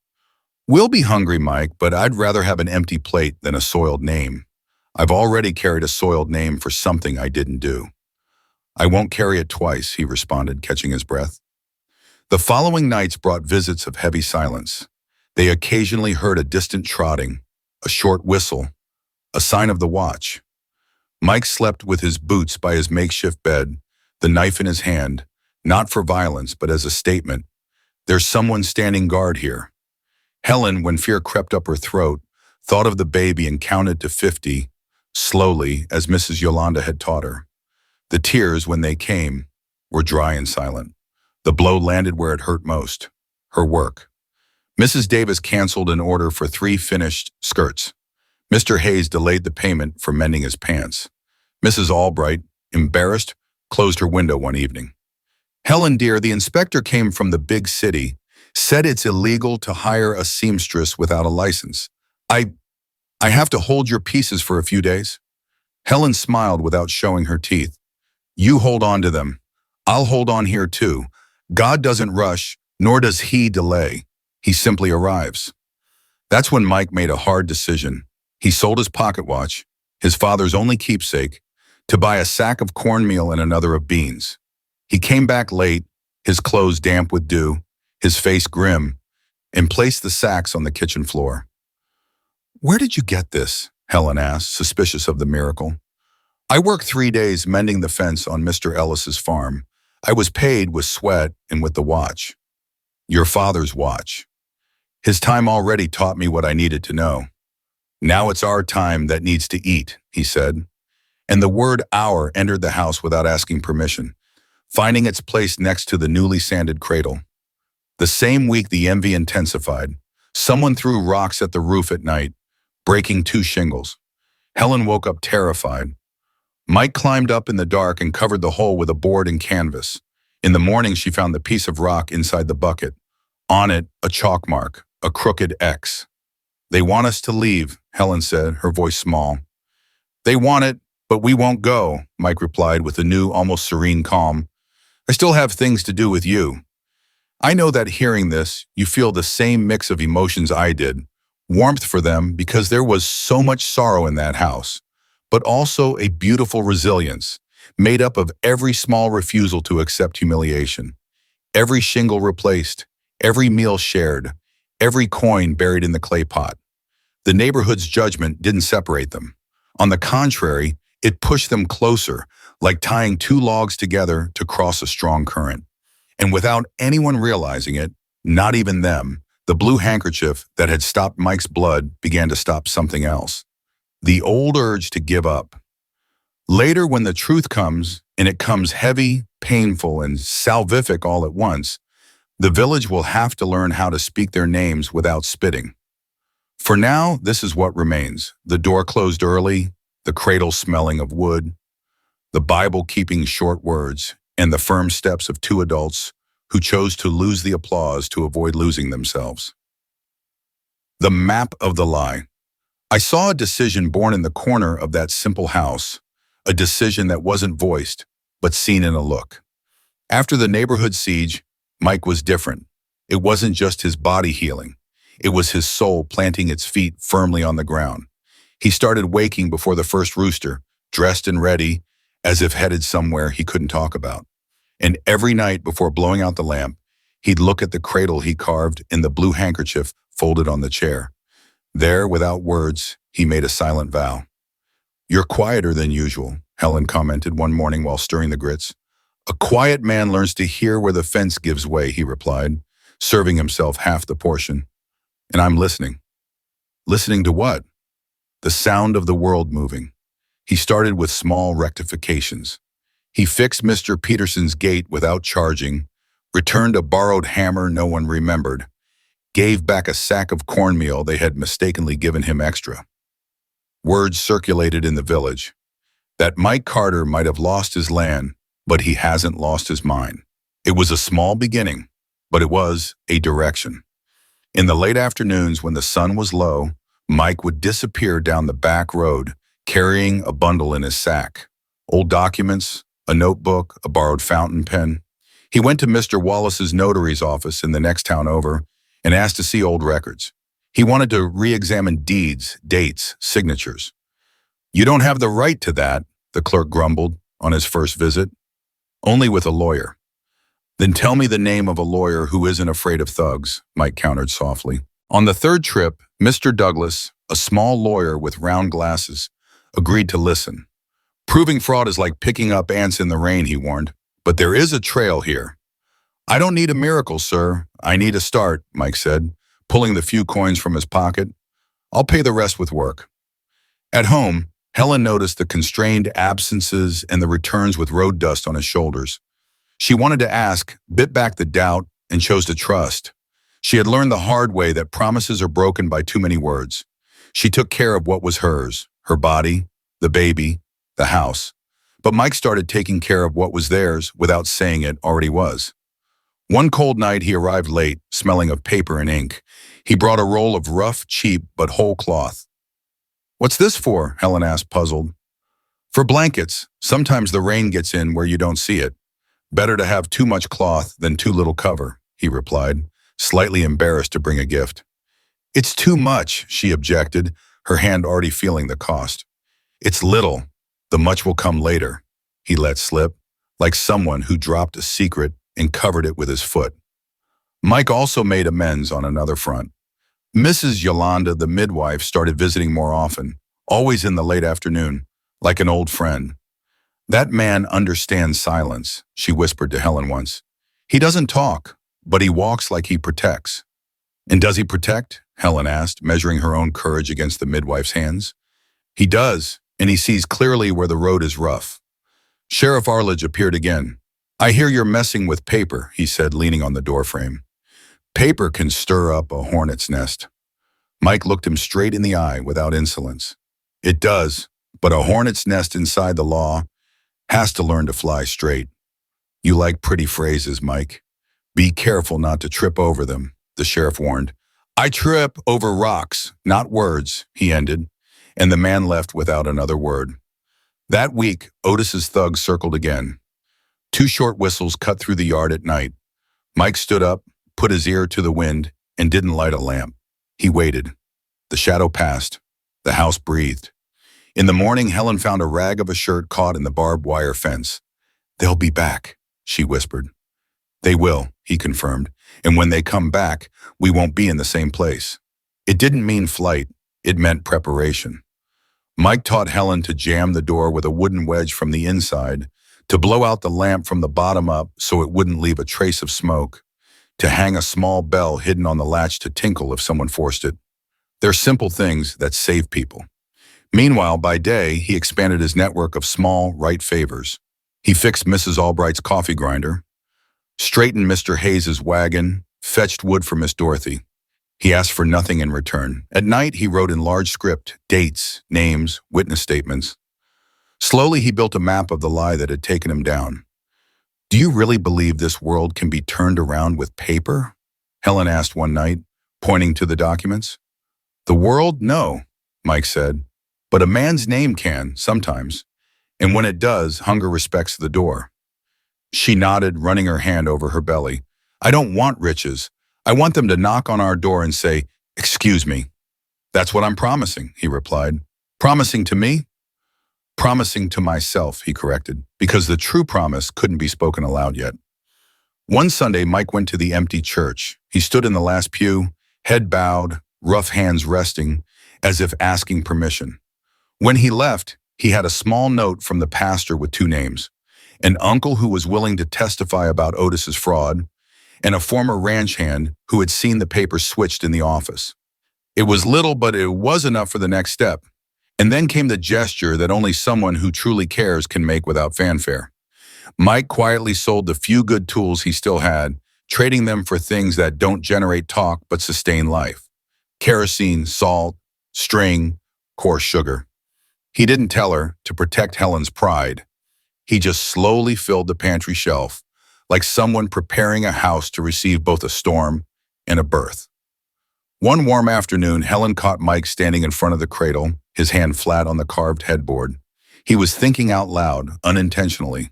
"We'll be hungry, Mike, but I'd rather have an empty plate than a soiled name. I've already carried a soiled name for something I didn't do." "I won't carry it twice," he responded, catching his breath. The following nights brought visits of heavy silence. They occasionally heard a distant trotting, a short whistle, a sign of the watch. Mike slept with his boots by his makeshift bed, the knife in his hand, not for violence, but as a statement. There's someone standing guard here. Helen, when fear crept up her throat, thought of the baby and counted to 50, slowly, as Mrs. Yolanda had taught her. The tears, when they came, were dry and silent. The blow landed where it hurt most, her work. Mrs. Davis canceled an order for 3 finished skirts. Mr. Hayes delayed the payment for mending his pants. Mrs. Albright, embarrassed, closed her window one evening. "Helen, dear, the inspector came from the big city, said it's illegal to hire a seamstress without a license. I have to hold your pieces for a few days." Helen smiled without showing her teeth. "You hold on to them. I'll hold on here too. God doesn't rush, nor does he delay. He simply arrives." That's when Mike made a hard decision. He sold his pocket watch, his father's only keepsake, to buy a sack of cornmeal and another of beans. He came back late, his clothes damp with dew, his face grim, and placed the sacks on the kitchen floor. "Where did you get this?" Helen asked, suspicious of the miracle. "I worked 3 days mending the fence on Mr. Ellis's farm. I was paid with sweat and with the watch. Your father's watch. His time already taught me what I needed to know. Now it's our time that needs to eat," he said. And the word "our" entered the house without asking permission, finding its place next to the newly sanded cradle. The same week the envy intensified. Someone threw rocks at the roof at night, breaking 2 shingles. Helen woke up terrified. Mike climbed up in the dark and covered the hole with a board and canvas. In the morning, she found the piece of rock inside the bucket. On it, a chalk mark, a crooked X. "They want us to leave," Helen said, her voice small. "They want it, but we won't go," Mike replied with a new, almost serene calm. "I still have things to do with you." I know that hearing this, you feel the same mix of emotions I did. Warmth for them because there was so much sorrow in that house, but also a beautiful resilience, made up of every small refusal to accept humiliation. Every shingle replaced, every meal shared, every coin buried in the clay pot. The neighborhood's judgment didn't separate them. On the contrary, it pushed them closer, like tying 2 logs together to cross a strong current. And without anyone realizing it, not even them, the blue handkerchief that had stopped Mike's blood began to stop something else. The old urge to give up. Later, when the truth comes, and it comes heavy, painful, and salvific all at once, the village will have to learn how to speak their names without spitting. For now, this is what remains. The door closed early, the cradle smelling of wood, the Bible keeping short words, and the firm steps of 2 adults who chose to lose the applause to avoid losing themselves. The map of the lie. I saw a decision born in the corner of that simple house, a decision that wasn't voiced, but seen in a look. After the neighborhood siege, Mike was different. It wasn't just his body healing. It was his soul planting its feet firmly on the ground. He started waking before the first rooster, dressed and ready, as if headed somewhere he couldn't talk about. And every night before blowing out the lamp, He'd look at the cradle he carved in the blue handkerchief folded on the chair. There, without words, he made a silent vow. "You're quieter than usual," Helen commented one morning while stirring the grits. "A quiet man learns to hear where the fence gives way," he replied, serving himself half the portion. "And I'm listening." "Listening to what?" "The sound of the world moving." He started with small rectifications. He fixed Mr. Peterson's gate without charging, returned a borrowed hammer no one remembered, gave back a sack of cornmeal they had mistakenly given him extra. Words circulated in the village that Mike Carter might have lost his land, but he hasn't lost his mind. It was a small beginning, but it was a direction. In the late afternoons when the sun was low, Mike would disappear down the back road, carrying a bundle in his sack. Old documents, a notebook, a borrowed fountain pen. He went to Mr. Wallace's notary's office in the next town over and asked to see old records. He wanted to re-examine deeds, dates, signatures. "You don't have the right to that," the clerk grumbled on his first visit. "Only with a lawyer." "Then tell me the name of a lawyer who isn't afraid of thugs," Mike countered softly. On the third trip, Mr. Douglas, a small lawyer with round glasses, agreed to listen. "Proving fraud is like picking up ants in the rain," he warned. "But there is a trail here." "I don't need a miracle, sir. I need a start," Mike said, pulling the few coins from his pocket. "I'll pay the rest with work." At home, Helen noticed the constrained absences and the returns with road dust on his shoulders. She wanted to ask, bit back the doubt, and chose to trust. She had learned the hard way that promises are broken by too many words. She took care of what was hers, her body, the baby, the house. But Mike started taking care of what was theirs without saying it already was. One cold night he arrived late, smelling of paper and ink. He brought a roll of rough, cheap, but whole cloth. "What's this for?" Helen asked, puzzled. "For blankets. Sometimes the rain gets in where you don't see it. Better to have too much cloth than too little cover," he replied, slightly embarrassed to bring a gift. "It's too much," she objected, her hand already feeling the cost. "It's little. The much will come later," he let slip, like someone who dropped a secret and covered it with his foot. Mike also made amends on another front. Mrs. Yolanda, the midwife, started visiting more often, always in the late afternoon, like an old friend. "That man understands silence," she whispered to Helen once. "He doesn't talk, but he walks like he protects." "And does he protect?" Helen asked, measuring her own courage against the midwife's hands. "He does, and he sees clearly where the road is rough." Sheriff Arledge appeared again. "I hear you're messing with paper," he said, leaning on the doorframe. "Paper can stir up a hornet's nest." Mike looked him straight in the eye without insolence. "It does, but a hornet's nest inside the law has to learn to fly straight." "You like pretty phrases, Mike. Be careful not to trip over them," the sheriff warned. "I trip over rocks, not words," he ended, and the man left without another word. That week, Otis's thugs circled again. 2 short whistles cut through the yard at night. Mike stood up, put his ear to the wind, and didn't light a lamp. He waited. The shadow passed. The house breathed. In the morning, Helen found a rag of a shirt caught in the barbed wire fence. "They'll be back," she whispered. "They will," he confirmed, "and when they come back, we won't be in the same place." It didn't mean flight. It meant preparation. Mike taught Helen to jam the door with a wooden wedge from the inside, to blow out the lamp from the bottom up so it wouldn't leave a trace of smoke, to hang a small bell hidden on the latch to tinkle if someone forced it. They're simple things that save people. Meanwhile, by day, he expanded his network of small, right favors. He fixed Mrs. Albright's coffee grinder, straightened Mr. Hayes's wagon, fetched wood for Miss Dorothy. He asked for nothing in return. At night, he wrote in large script, dates, names, witness statements. Slowly, he built a map of the lie that had taken him down. "Do you really believe this world can be turned around with paper?" Helen asked one night, pointing to the documents. "The world? No," Mike said. "But a man's name can, sometimes. And when it does, hunger respects the door." She nodded, running her hand over her belly. "I don't want riches. I want them to knock on our door and say, 'Excuse me.'" "That's what I'm promising," he replied. "Promising to me?" "Promising to myself," he corrected, because the true promise couldn't be spoken aloud yet. One Sunday, Mike went to the empty church. He stood in the last pew, head bowed, rough hands resting, as if asking permission. When he left, he had a small note from the pastor with two names: an uncle who was willing to testify about Otis's fraud, and a former ranch hand who had seen the papers switched in the office. It was little, but it was enough for the next step. And then came the gesture that only someone who truly cares can make without fanfare. Mike quietly sold the few good tools he still had, trading them for things that don't generate talk but sustain life: kerosene, salt, string, coarse sugar. He didn't tell her to protect Helen's pride. He just slowly filled the pantry shelf, like someone preparing a house to receive both a storm and a birth. One warm afternoon, Helen caught Mike standing in front of the cradle, his hand flat on the carved headboard. He was thinking out loud, unintentionally.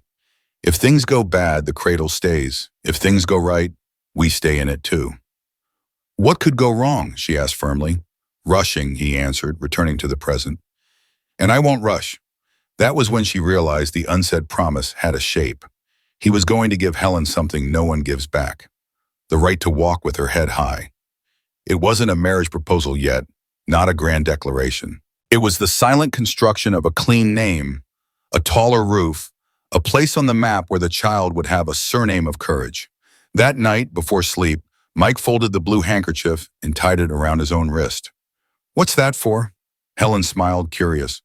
If things go bad, the cradle stays. If things go right, we stay in it too. What could go wrong? She asked firmly. Rushing, he answered, returning to the present. And I won't rush. That was when she realized the unsaid promise had a shape. He was going to give Helen something no one gives back: the right to walk with her head high. It wasn't a marriage proposal yet, not a grand declaration. It was the silent construction of a clean name, a taller roof, a place on the map where the child would have a surname of courage. That night, before sleep, Mike folded the blue handkerchief and tied it around his own wrist. What's that for? Helen smiled, curious.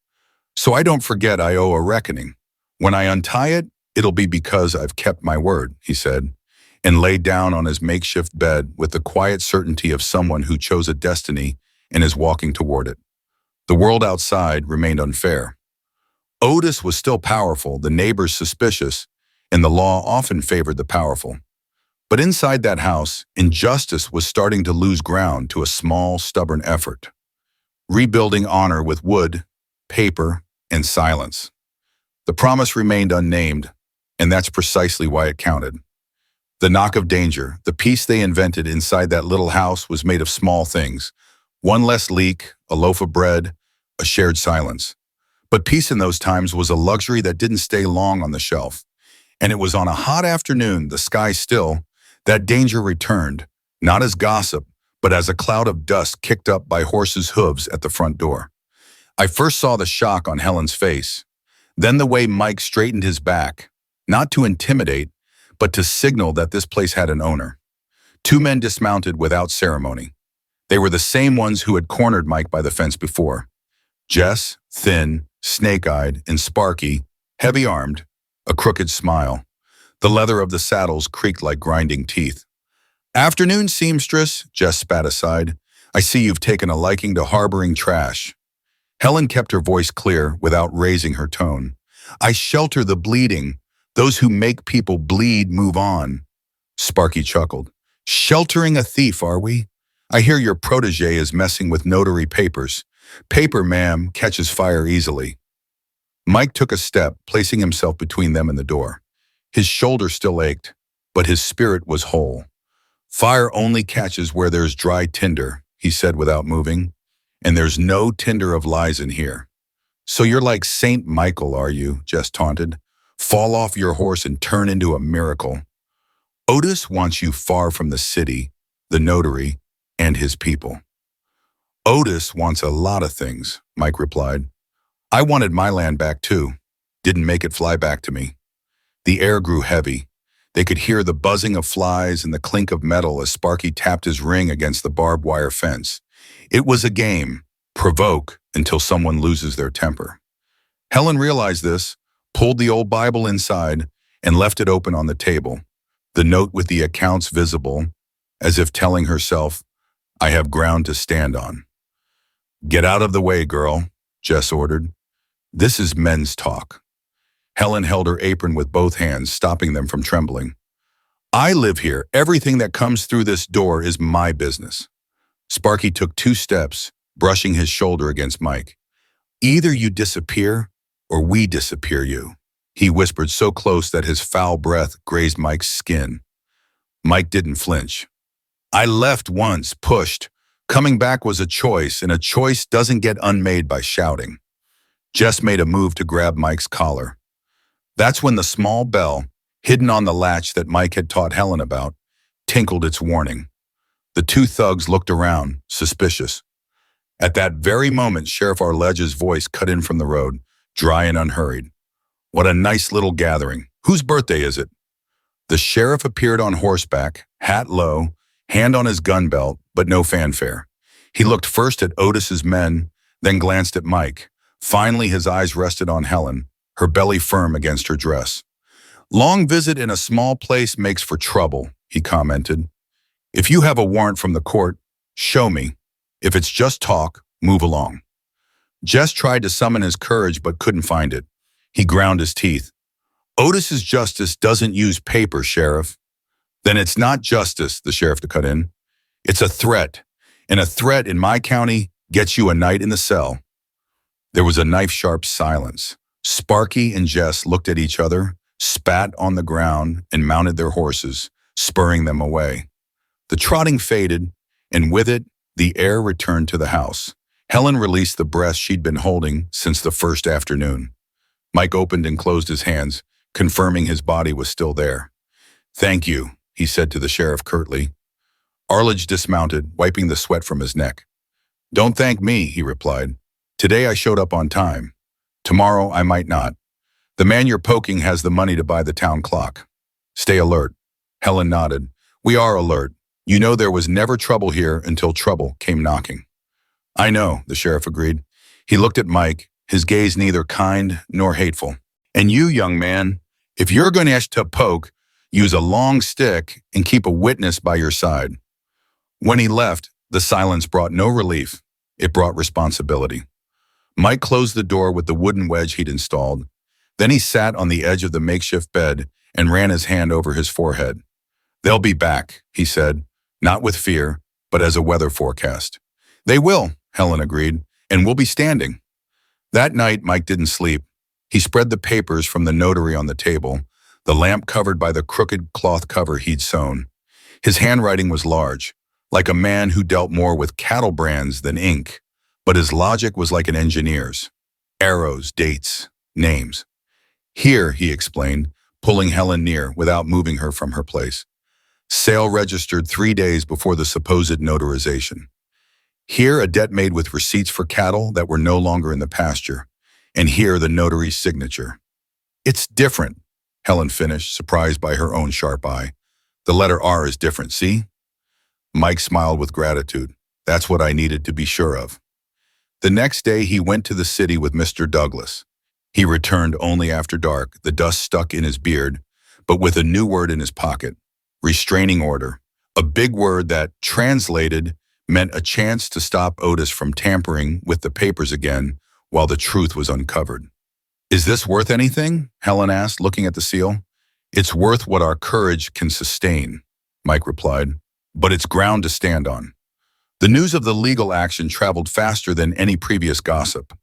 So I don't forget I owe a reckoning. When I untie it, it'll be because I've kept my word, he said, and laid down on his makeshift bed with the quiet certainty of someone who chose a destiny and is walking toward it. The world outside remained unfair. Otis was still powerful, the neighbors suspicious, and the law often favored the powerful. But inside that house, injustice was starting to lose ground to a small, stubborn effort. Rebuilding honor with wood, paper, and silence. The promise remained unnamed, and that's precisely why it counted. The knock of danger, the peace they invented inside that little house, was made of small things: one less leak, a loaf of bread, a shared silence. But peace in those times was a luxury that didn't stay long on the shelf. And it was on a hot afternoon, the sky still, that danger returned, not as gossip, but as a cloud of dust kicked up by horses' hooves at the front door. I first saw the shock on Helen's face, then the way Mike straightened his back, not to intimidate, but to signal that this place had an owner. Two men dismounted without ceremony. They were the same ones who had cornered Mike by the fence before. Jess, thin, snake-eyed, and Sparky, heavy-armed, a crooked smile. The leather of the saddles creaked like grinding teeth. Afternoon, seamstress, Jess spat aside. I see you've taken a liking to harboring trash. Helen kept her voice clear without raising her tone. I shelter the bleeding. Those who make people bleed move on. Sparky chuckled. Sheltering a thief, are we? I hear your protege is messing with notary papers. Paper, ma'am, catches fire easily. Mike took a step, placing himself between them and the door. His shoulder still ached, but his spirit was whole. Fire only catches where there's dry tinder, he said without moving. And there's no tinder of lies in here. So you're like Saint Michael, are you? Jess taunted. Fall off your horse and turn into a miracle. Otis wants you far from the city, the notary, and his people. Otis wants a lot of things, Mike replied. I wanted my land back too. Didn't make it fly back to me. The air grew heavy. They could hear the buzzing of flies and the clink of metal as Sparky tapped his ring against the barbed wire fence. It was a game. Provoke until someone loses their temper. Helen realized this, pulled the old Bible inside, and left it open on the table, the note with the accounts visible, as if telling herself, I have ground to stand on. Get out of the way, girl, Jess ordered. This is men's talk. Helen held her apron with both hands, stopping them from trembling. I live here. Everything that comes through this door is my business. Sparky took 2 steps, brushing his shoulder against Mike. Either you disappear, or we disappear you, he whispered so close that his foul breath grazed Mike's skin. Mike didn't flinch. I left once, pushed. Coming back was a choice, and a choice doesn't get unmade by shouting. Jess made a move to grab Mike's collar. That's when the small bell, hidden on the latch that Mike had taught Helen about, tinkled its warning. The two thugs looked around, suspicious. At that very moment, Sheriff Arledge's voice cut in from the road, dry and unhurried. "What a nice little gathering. Whose birthday is it?" The sheriff appeared on horseback, hat low, hand on his gun belt, but no fanfare. He looked first at Otis's men, then glanced at Mike. Finally, his eyes rested on Helen, her belly firm against her dress. "Long visit in a small place makes for trouble," he commented. "If you have a warrant from the court, show me. If it's just talk, move along." Jess tried to summon his courage but couldn't find it. He ground his teeth. "Otis's justice doesn't use paper, Sheriff." "Then it's not justice," the sheriff cut in. "It's a threat, and a threat in my county gets you a night in the cell." There was a knife-sharp silence. Sparky and Jess looked at each other, spat on the ground, and mounted their horses, spurring them away. The trotting faded, and with it, the air returned to the house. Helen released the breath she'd been holding since the first afternoon. Mike opened and closed his hands, confirming his body was still there. "Thank you," he said to the sheriff curtly. Arledge dismounted, wiping the sweat from his neck. "Don't thank me," he replied. "Today I showed up on time. Tomorrow I might not. The man you're poking has the money to buy the town clock. Stay alert." Helen nodded. "We are alert. You know there was never trouble here until trouble came knocking." "I know," the sheriff agreed. He looked at Mike, his gaze neither kind nor hateful. "And you, young man, if you're going to poke, use a long stick and keep a witness by your side." When he left, the silence brought no relief. It brought responsibility. Mike closed the door with the wooden wedge he'd installed. Then he sat on the edge of the makeshift bed and ran his hand over his forehead. "They'll be back," he said, not with fear, but as a weather forecast. "They will," Helen agreed, "and we'll be standing." That night, Mike didn't sleep. He spread the papers from the notary on the table, the lamp covered by the crooked cloth cover he'd sewn. His handwriting was large, like a man who dealt more with cattle brands than ink, but his logic was like an engineer's. Arrows, dates, names. "Here," he explained, pulling Helen near without moving her from her place. "Sale registered 3 days before the supposed notarization. Here, a debt made with receipts for cattle that were no longer in the pasture. And here, the notary's signature." "It's different," Helen finished, surprised by her own sharp eye. "The letter R is different, see?" Mike smiled with gratitude. "That's what I needed to be sure of." The next day, he went to the city with Mr. Douglas. He returned only after dark, the dust stuck in his beard, but with a new word in his pocket: restraining order. A big word that, translated, meant a chance to stop Otis from tampering with the papers again while the truth was uncovered. "Is this worth anything?" Helen asked, looking at the seal. "It's worth what our courage can sustain," Mike replied, "but it's ground to stand on." The news of the legal action traveled faster than any previous gossip.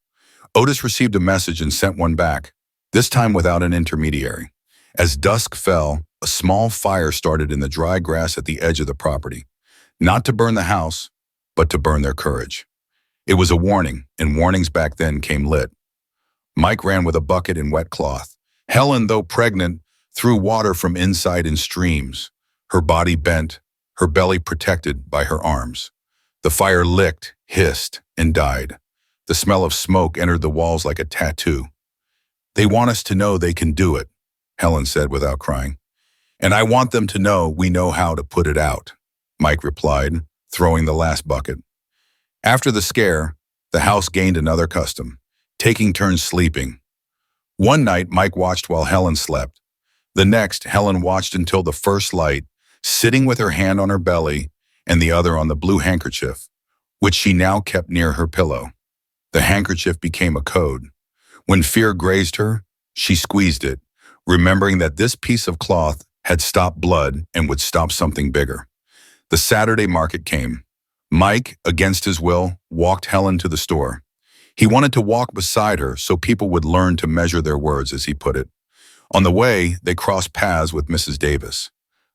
Otis received a message and sent one back, this time without an intermediary. As dusk fell, a small fire started in the dry grass at the edge of the property. Not to burn the house, but to burn their courage. It was a warning, and warnings back then came lit. Mike ran with a bucket and wet cloth. Helen, though pregnant, threw water from inside in streams, her body bent, her belly protected by her arms. The fire licked, hissed, and died. The smell of smoke entered the walls like a tattoo. "They want us to know they can do it," Helen said without crying. "And I want them to know we know how to put it out," Mike replied, throwing the last bucket. After the scare, the house gained another custom, taking turns sleeping. One night, Mike watched while Helen slept. The next, Helen watched until the first light, sitting with her hand on her belly and the other on the blue handkerchief, which she now kept near her pillow. The handkerchief became a code. When fear grazed her, she squeezed it, remembering that this piece of cloth had stopped blood and would stop something bigger. The Saturday market came. Mike, against his will, walked Helen to the store. He wanted to walk beside her so people would learn to measure their words, as he put it. On the way, they crossed paths with Mrs. Davis.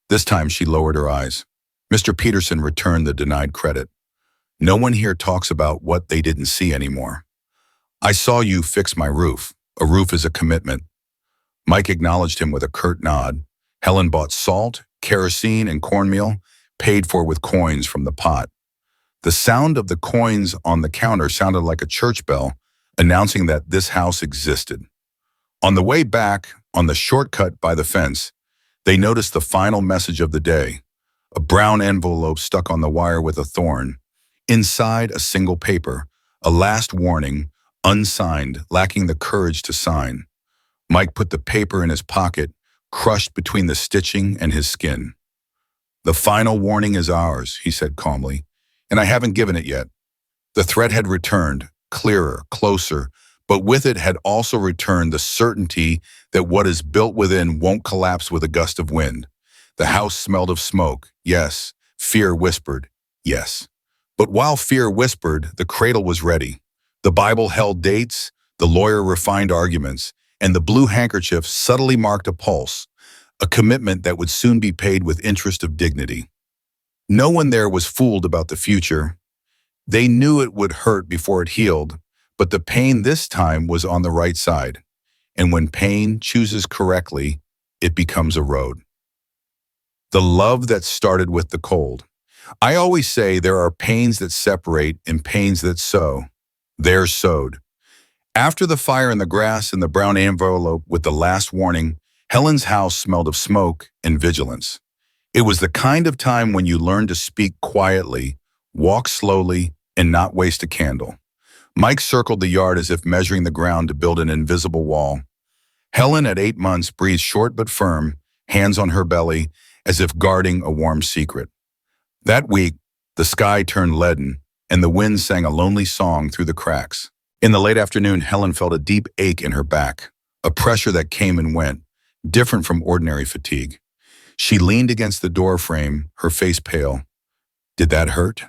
This time she lowered her eyes. Mr. Peterson returned the denied credit. "No one here talks about what they didn't see anymore. I saw you fix my roof. A roof is a commitment." Mike acknowledged him with a curt nod. Helen bought salt, kerosene, and cornmeal, paid for with coins from the pot. The sound of the coins on the counter sounded like a church bell, announcing that this house existed. On the way back, on the shortcut by the fence, they noticed the final message of the day, a brown envelope stuck on the wire with a thorn. Inside, a single paper, a last warning, unsigned, lacking the courage to sign. Mike put the paper in his pocket, crushed between the stitching and his skin. "The final warning is ours," he said calmly, "and I haven't given it yet." The threat had returned, clearer, closer, but with it had also returned the certainty that what is built within won't collapse with a gust of wind. The house smelled of smoke, yes. Fear whispered, yes. But while fear whispered, the cradle was ready. The Bible held dates, the lawyer refined arguments, and the blue handkerchief subtly marked a pulse, a commitment that would soon be paid with interest of dignity. No one there was fooled about the future. They knew it would hurt before it healed, but the pain this time was on the right side. And when pain chooses correctly, it becomes a road. The love that started with the cold. I always say there are pains that separate and pains that sow. Theirs sowed. After the fire in the grass and the brown envelope with the last warning, Helen's house smelled of smoke and vigilance. It was the kind of time when you learn to speak quietly, walk slowly, and not waste a candle. Mike circled the yard as if measuring the ground to build an invisible wall. Helen, at 8 months, breathed short but firm, hands on her belly, as if guarding a warm secret. That week, the sky turned leaden, and the wind sang a lonely song through the cracks. In the late afternoon, Helen felt a deep ache in her back, a pressure that came and went, different from ordinary fatigue. She leaned against the door frame, her face pale. "Did that hurt?"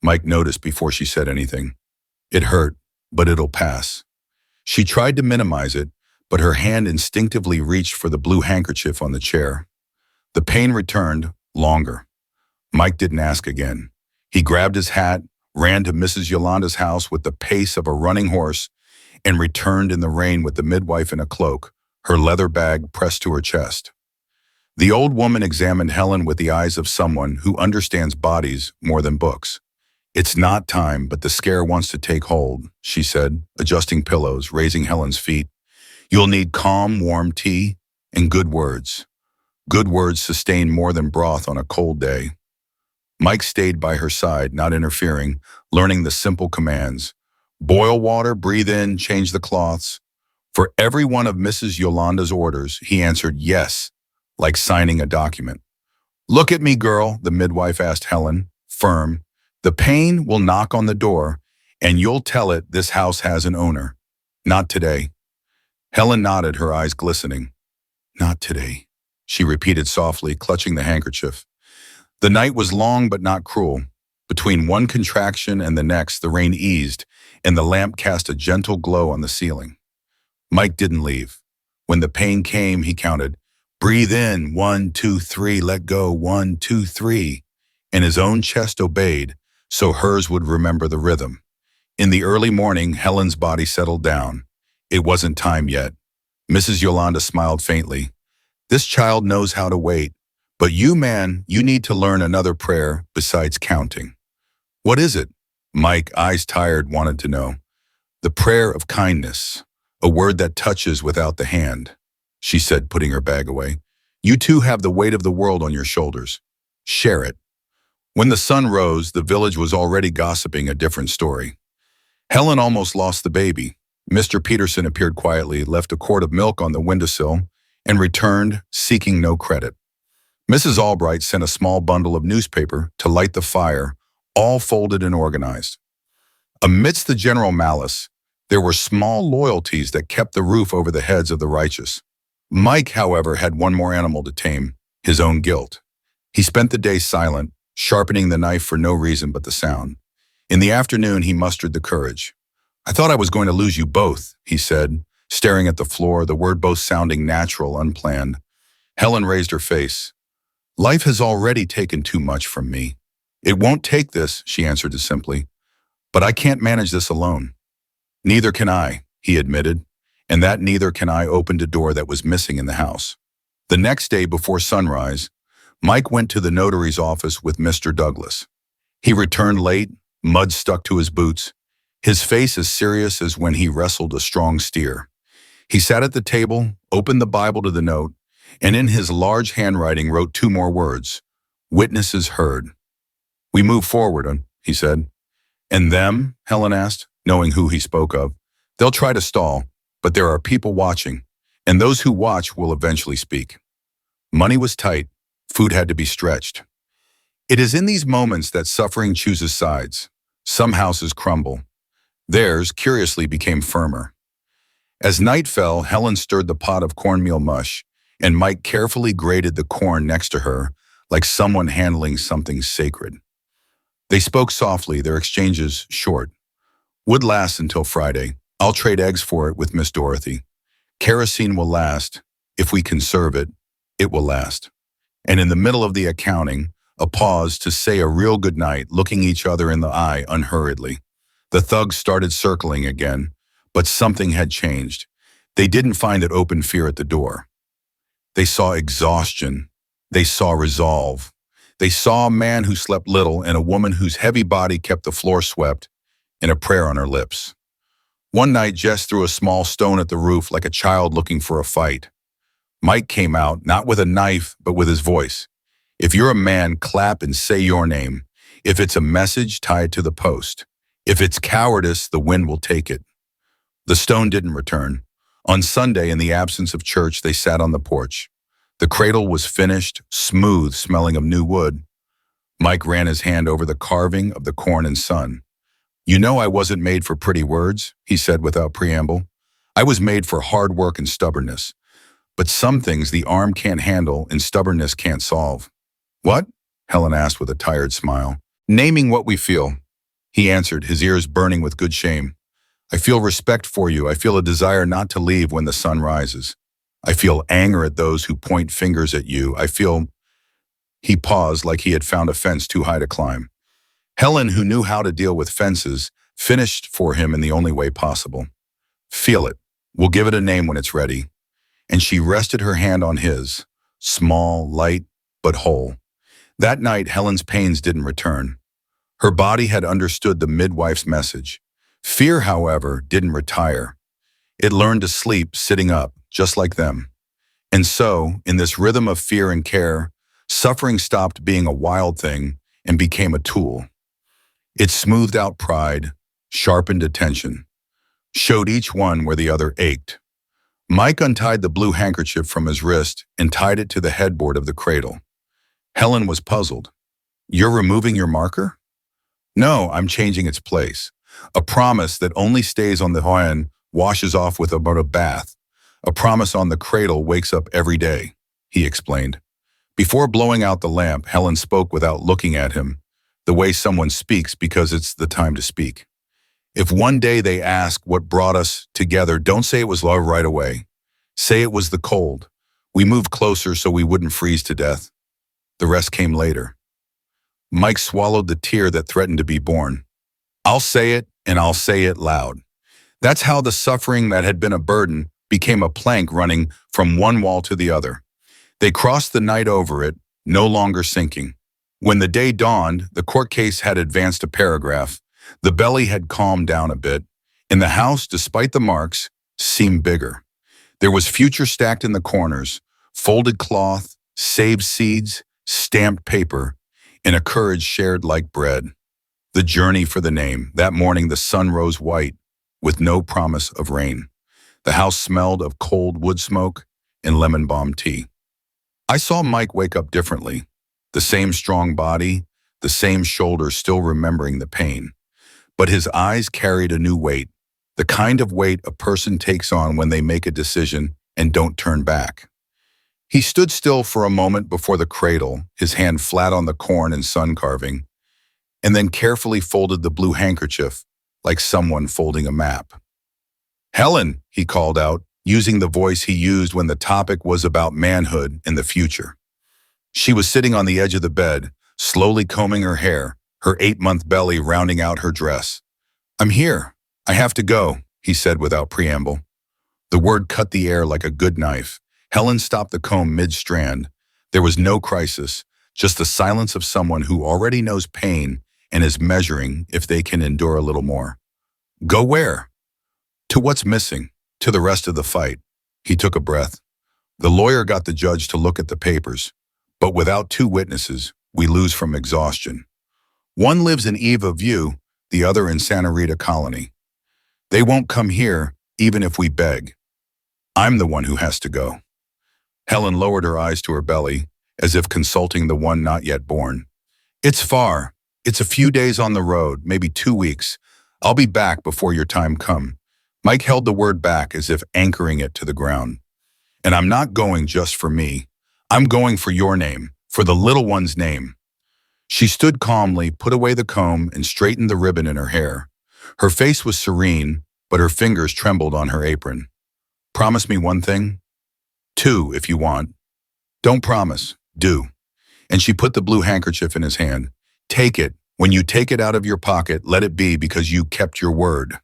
Mike noticed before she said anything. "It hurt, but it'll pass." She tried to minimize it, but her hand instinctively reached for the blue handkerchief on the chair. The pain returned, longer. Mike didn't ask again. He grabbed his hat, ran to Mrs. Yolanda's house with the pace of a running horse, and returned in the rain with the midwife in a cloak, her leather bag pressed to her chest. The old woman examined Helen with the eyes of someone who understands bodies more than books. "It's not time, but the scare wants to take hold," she said, adjusting pillows, raising Helen's feet. "You'll need calm, warm tea and good words. Good words sustain more than broth on a cold day." Mike stayed by her side, not interfering, learning the simple commands. Boil water, breathe in, change the cloths. For every one of Mrs. Yolanda's orders, he answered yes, like signing a document. "Look at me, girl," the midwife asked Helen, firm. "The pain will knock on the door, and you'll tell it this house has an owner. Not today." Helen nodded, her eyes glistening. "Not today," she repeated softly, clutching the handkerchief. The night was long but not cruel. Between one contraction and the next, the rain eased, and the lamp cast a gentle glow on the ceiling. Mike didn't leave. When the pain came, he counted, "Breathe in, 1, 2, 3, let go, 1, 2, 3. And his own chest obeyed, so hers would remember the rhythm. In the early morning, Helen's body settled down. It wasn't time yet. Mrs. Yolanda smiled faintly. "This child knows how to wait. But you, man, you need to learn another prayer besides counting." "What is it?" Mike, eyes tired, wanted to know. "The prayer of kindness, a word that touches without the hand," she said, putting her bag away. "You two have the weight of the world on your shoulders. Share it." When the sun rose, the village was already gossiping a different story. Helen almost lost the baby. Mr. Peterson appeared quietly, left a quart of milk on the windowsill, and returned, seeking no credit. Mrs. Albright sent a small bundle of newspaper to light the fire, all folded and organized. Amidst the general malice, there were small loyalties that kept the roof over the heads of the righteous. Mike, however, had one more animal to tame, his own guilt. He spent the day silent, sharpening the knife for no reason but the sound. In the afternoon, he mustered the courage. "I thought I was going to lose you both," he said, staring at the floor, the word both sounding natural, unplanned. Helen raised her face. "Life has already taken too much from me." "It won't take this," she answered simply. "But I can't manage this alone." "Neither can I," he admitted, and that "neither can I" opened a door that was missing in the house. The next day before sunrise, Mike went to the notary's office with Mr. Douglas. He returned late, mud stuck to his boots, his face as serious as when he wrestled a strong steer. He sat at the table, opened the Bible to the note, and in his large handwriting wrote two more words, "Witnesses heard." "We move forward," he said. "And them?" Helen asked, knowing who he spoke of. "They'll try to stall, but there are people watching, and those who watch will eventually speak." Money was tight, food had to be stretched. It is in these moments that suffering chooses sides. Some houses crumble. Theirs, curiously, became firmer. As night fell, Helen stirred the pot of cornmeal mush, and Mike carefully grated the corn next to her, like someone handling something sacred. They spoke softly, their exchanges short. "Would last until Friday. I'll trade eggs for it with Miss Dorothy. Kerosene will last. If we conserve it, it will last." And in the middle of the accounting, a pause to say a real good night, looking each other in the eye unhurriedly. The thugs started circling again, but something had changed. They didn't find it open fear at the door. They saw exhaustion. They saw resolve. They saw a man who slept little and a woman whose heavy body kept the floor swept, and a prayer on her lips. One night, Jess threw a small stone at the roof like a child looking for a fight. Mike came out, not with a knife, but with his voice. "If you're a man, clap and say your name. If it's a message, tie it to the post. If it's cowardice, the wind will take it." The stone didn't return. On Sunday, in the absence of church, they sat on the porch. The cradle was finished, smooth, smelling of new wood. Mike ran his hand over the carving of the corn and sun. "You know I wasn't made for pretty words," he said without preamble. "I was made for hard work and stubbornness. But some things the arm can't handle and stubbornness can't solve." "What?" Helen asked with a tired smile. "Naming what we feel," he answered, his ears burning with good shame. "I feel respect for you. I feel a desire not to leave when the sun rises. I feel anger at those who point fingers at you. I feel—" He paused like he had found a fence too high to climb. Helen, who knew how to deal with fences, finished for him in the only way possible. "Feel it. We'll give it a name when it's ready." And she rested her hand on his, small, light, but whole. That night, Helen's pains didn't return. Her body had understood the midwife's message. Fear, however, didn't retire. It learned to sleep sitting up, just like them. And so, in this rhythm of fear and care, suffering stopped being a wild thing and became a tool. It smoothed out pride, sharpened attention, showed each one where the other ached. Mike untied the blue handkerchief from his wrist and tied it to the headboard of the cradle. Helen was puzzled. "You're removing your marker?" "No, I'm changing its place. A promise that only stays on the Hoyan washes off with about a bath. A promise on the cradle wakes up every day," he explained. Before blowing out the lamp, Helen spoke without looking at him, the way someone speaks because it's the time to speak. "If one day they ask what brought us together, don't say it was love right away. Say it was the cold. We moved closer so we wouldn't freeze to death. The rest came later." Mike swallowed the tear that threatened to be born. "I'll say it, and I'll say it loud." That's how the suffering that had been a burden became a plank running from one wall to the other. They crossed the night over it, no longer sinking. When the day dawned, the court case had advanced a paragraph. The belly had calmed down a bit, and the house, despite the marks, seemed bigger. There was future stacked in the corners, folded cloth, saved seeds, stamped paper, and a courage shared like bread. The journey for the name. That morning the sun rose white, with no promise of rain. The house smelled of cold wood smoke and lemon balm tea. I saw Mike wake up differently. The same strong body, the same shoulders still remembering the pain. But his eyes carried a new weight, the kind of weight a person takes on when they make a decision and don't turn back. He stood still for a moment before the cradle, his hand flat on the corn and sun carving, and then carefully folded the blue handkerchief like someone folding a map. "Helen," he called out, using the voice he used when the topic was about manhood and the future. She was sitting on the edge of the bed, slowly combing her hair, her 8-month belly rounding out her dress. "I'm here. I have to go," he said without preamble. The word cut the air like a good knife. Helen stopped the comb mid-strand. There was no crisis, just the silence of someone who already knows pain and is measuring if they can endure a little more. Go where? To what's missing, to the rest of the fight. He took a breath. The lawyer got the judge to look at the papers, but without two witnesses, we lose from exhaustion. One lives in Eva View, the other in Santa Rita Colony. They won't come here, even if we beg. I'm the one who has to go. Helen lowered her eyes to her belly, as if consulting the one not yet born. It's far. It's a few days on the road, maybe 2 weeks. I'll be back before your time come. Mike held the word back as if anchoring it to the ground. And I'm not going just for me. I'm going for your name, for the little one's name. She stood calmly, put away the comb, and straightened the ribbon in her hair. Her face was serene, but her fingers trembled on her apron. Promise me one thing? 2, if you want. Don't promise, do. And she put the blue handkerchief in his hand. Take it. When you take it out of your pocket, let it be because you kept your word.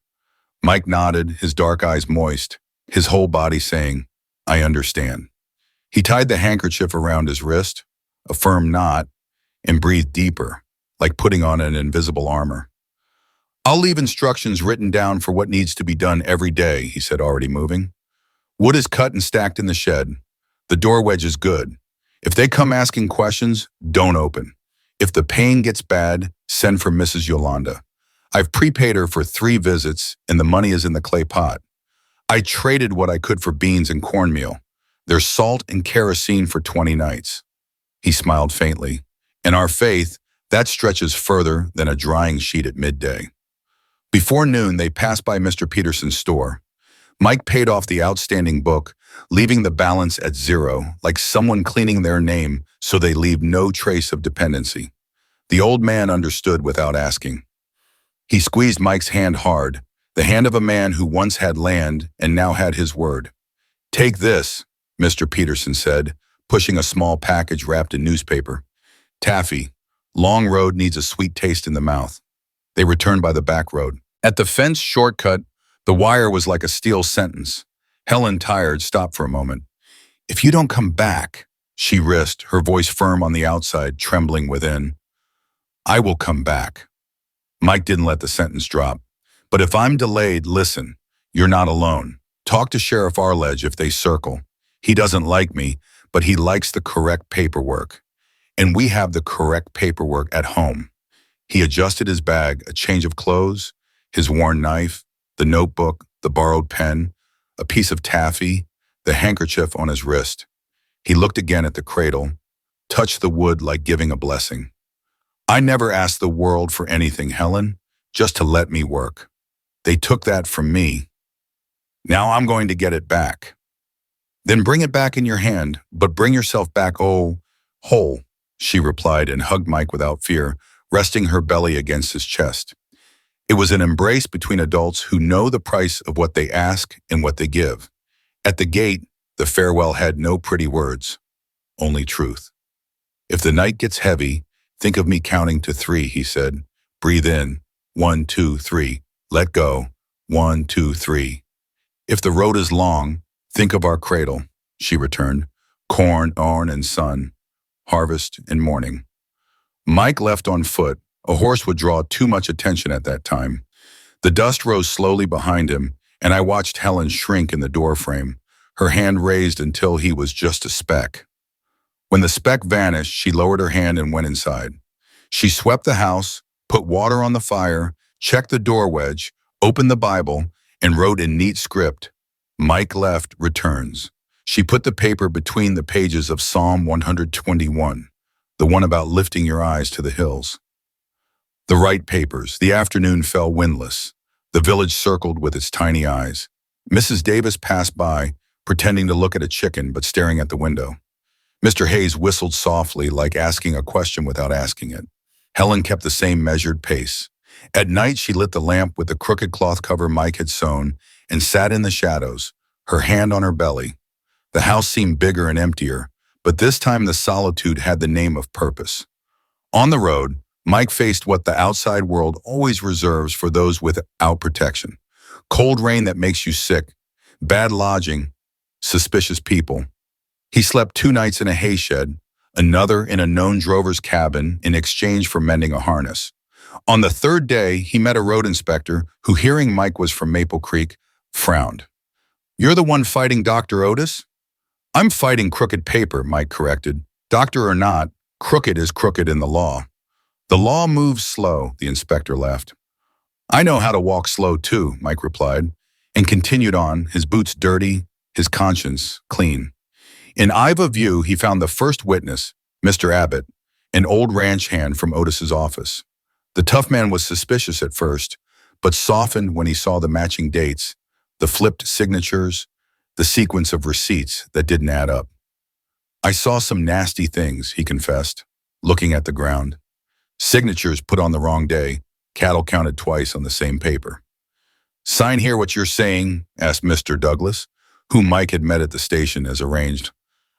Mike nodded, his dark eyes moist, his whole body saying, I understand. He tied the handkerchief around his wrist, a firm knot, and breathed deeper, like putting on an invisible armor. I'll leave instructions written down for what needs to be done every day, he said, already moving. Wood is cut and stacked in the shed. The door wedge is good. If they come asking questions, don't open. If the pain gets bad, send for Mrs. Yolanda. I've prepaid her for 3 visits, and the money is in the clay pot. I traded what I could for beans and cornmeal. There's salt and kerosene for 20 nights. He smiled faintly. In our faith, that stretches further than a drying sheet at midday. Before noon, they passed by Mr. Peterson's store. Mike paid off the outstanding book, leaving the balance at 0, like someone cleaning their name so they leave no trace of dependency. The old man understood without asking. He squeezed Mike's hand hard, the hand of a man who once had land and now had his word. Take this, Mr. Peterson said, pushing a small package wrapped in newspaper. Taffy. Long road needs a sweet taste in the mouth. They returned by the back road. At the fence shortcut, the wire was like a steel sentence. Helen, tired, stopped for a moment. If you don't come back, she risked, her voice firm on the outside, trembling within. I will come back. Mike didn't let the sentence drop. But if I'm delayed, listen, you're not alone. Talk to Sheriff Arledge if they circle. He doesn't like me, but he likes the correct paperwork. And we have the correct paperwork at home. He adjusted his bag, a change of clothes, his worn knife, the notebook, the borrowed pen, a piece of taffy, the handkerchief on his wrist. He looked again at the cradle, touched the wood like giving a blessing. I never asked the world for anything, Helen, just to let me work. They took that from me. Now I'm going to get it back. Then bring it back in your hand, but bring yourself back, whole, she replied and hugged Mike without fear, resting her belly against his chest. It was an embrace between adults who know the price of what they ask and what they give. At the gate, the farewell had no pretty words, only truth. If the night gets heavy, think of me counting to 3, he said. Breathe in, 1, 2, 3. Let go, 1, 2, 3. If the road is long, think of our cradle, she returned. Corn, and sun, harvest and morning. Mike left on foot. A horse would draw too much attention at that time. The dust rose slowly behind him, and I watched Helen shrink in the doorframe, her hand raised until he was just a speck. When the speck vanished, she lowered her hand and went inside. She swept the house, put water on the fire, checked the door wedge, opened the Bible, and wrote in neat script, Mike left, returns. She put the paper between the pages of Psalm 121, the one about lifting your eyes to the hills. The right papers. The afternoon fell windless. The village circled with its tiny eyes. Mrs. Davis passed by, pretending to look at a chicken but staring at the window. Mr. Hayes whistled softly, like asking a question without asking it. Helen kept the same measured pace. At night, she lit the lamp with the crooked cloth cover Mike had sewn and sat in the shadows, her hand on her belly. The house seemed bigger and emptier, but this time the solitude had the name of purpose. On the road, Mike faced what the outside world always reserves for those without protection. Cold rain that makes you sick, bad lodging, suspicious people. He slept 2 nights in a hayshed, another in a known drover's cabin in exchange for mending a harness. On the third day, he met a road inspector who, hearing Mike was from Maple Creek, frowned. "You're the one fighting Dr. Otis?" "I'm fighting crooked paper," Mike corrected. "Doctor or not, crooked is crooked in the law." "The law moves slow," the inspector laughed. "I know how to walk slow too," Mike replied, and continued on, his boots dirty, his conscience clean. In Iva View, he found the first witness, Mr. Abbott, an old ranch hand from Otis's office. The tough man was suspicious at first, but softened when he saw the matching dates, the flipped signatures, the sequence of receipts that didn't add up. "I saw some nasty things," he confessed, looking at the ground. "Signatures put on the wrong day, cattle counted twice on the same paper." "Sign here what you're saying?" asked Mr. Douglas, whom Mike had met at the station as arranged.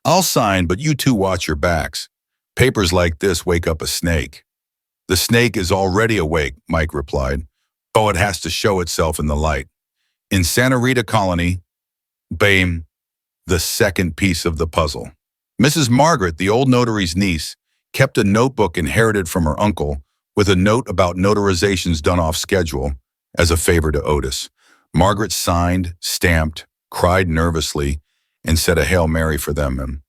"I'll sign, but you two watch your backs. Papers like this wake up a snake." "The snake is already awake," Mike replied. "Oh, it has to show itself in the light. In Santa Rita Colony, bam, the second piece of the puzzle." Mrs. Margaret, the old notary's niece, kept a notebook inherited from her uncle with a note about notarizations done off schedule as a favor to Otis. Margaret signed, stamped, cried nervously, and said a Hail Mary for them.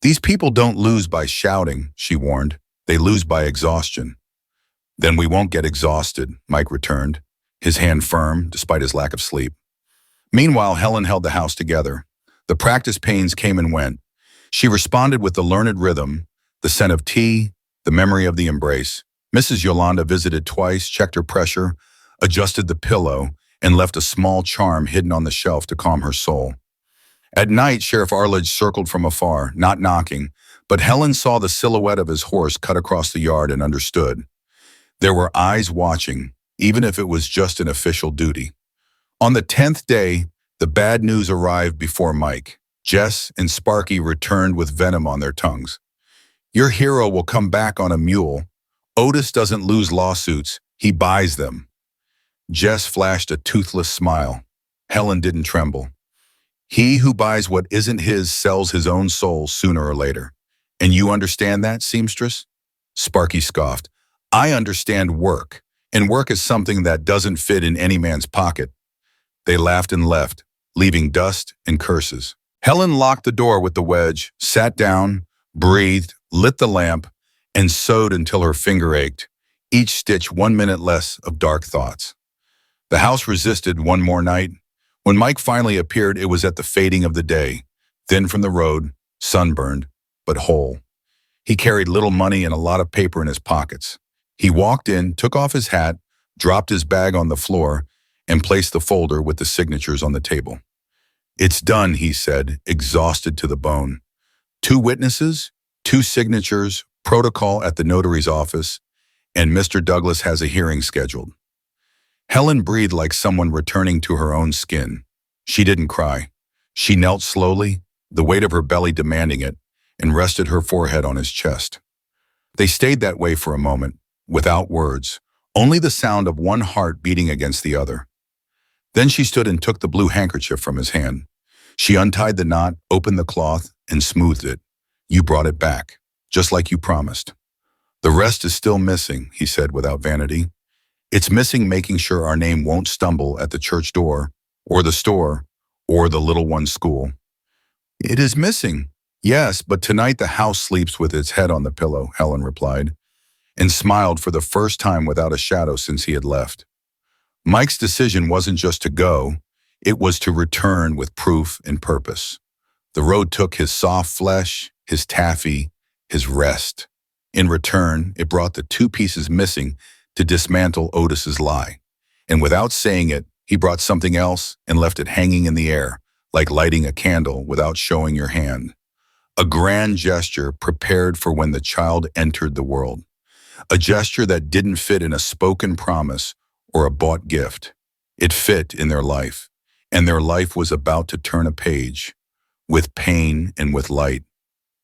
"These people don't lose by shouting," she warned. "They lose by exhaustion." "Then we won't get exhausted," Mike returned, his hand firm despite his lack of sleep. Meanwhile, Helen held the house together. The practice pains came and went. She responded with the learned rhythm, the scent of tea, the memory of the embrace. Mrs. Yolanda visited twice, checked her pressure, adjusted the pillow, and left a small charm hidden on the shelf to calm her soul. At night, Sheriff Arledge circled from afar, not knocking, but Helen saw the silhouette of his horse cut across the yard and understood. There were eyes watching, even if it was just an official duty. On the 10th day, the bad news arrived before Mike. Jess and Sparky returned with venom on their tongues. "Your hero will come back on a mule. Otis doesn't lose lawsuits, he buys them." Jess flashed a toothless smile. Helen didn't tremble. "He who buys what isn't his sells his own soul sooner or later. And you understand that, seamstress?" Sparky scoffed. "I understand work, and work is something that doesn't fit in any man's pocket." They laughed and left, leaving dust and curses. Helen locked the door with the wedge, sat down, breathed, lit the lamp, and sewed until her finger ached, each stitch 1 minute less of dark thoughts. The house resisted one more night. When Mike finally appeared, it was at the fading of the day, thin from the road, sunburned, but whole. He carried little money and a lot of paper in his pockets. He walked in, took off his hat, dropped his bag on the floor, and placed the folder with the signatures on the table. "It's done," he said, exhausted to the bone. 2 witnesses, 2 signatures, protocol at the notary's office, and Mr. Douglas has a hearing scheduled. Helen breathed like someone returning to her own skin. She didn't cry. She knelt slowly, the weight of her belly demanding it, and rested her forehead on his chest. They stayed that way for a moment, without words, only the sound of one heart beating against the other. Then she stood and took the blue handkerchief from his hand. She untied the knot, opened the cloth, and smoothed it. "You brought it back, just like you promised." "The rest is still missing," he said without vanity. "It's missing making sure our name won't stumble at the church door, or the store, or the little one's school." "It is missing." "Yes, but tonight the house sleeps with its head on the pillow," Helen replied, and smiled for the first time without a shadow since he had left. Mike's decision wasn't just to go, it was to return with proof and purpose. The road took his soft flesh, his taffy, his rest. In return, it brought the 2 pieces missing to dismantle Otis's lie. And without saying it, he brought something else and left it hanging in the air, like lighting a candle without showing your hand. A grand gesture prepared for when the child entered the world. A gesture that didn't fit in a spoken promise or a bought gift. It fit in their life, and their life was about to turn a page, with pain and with light.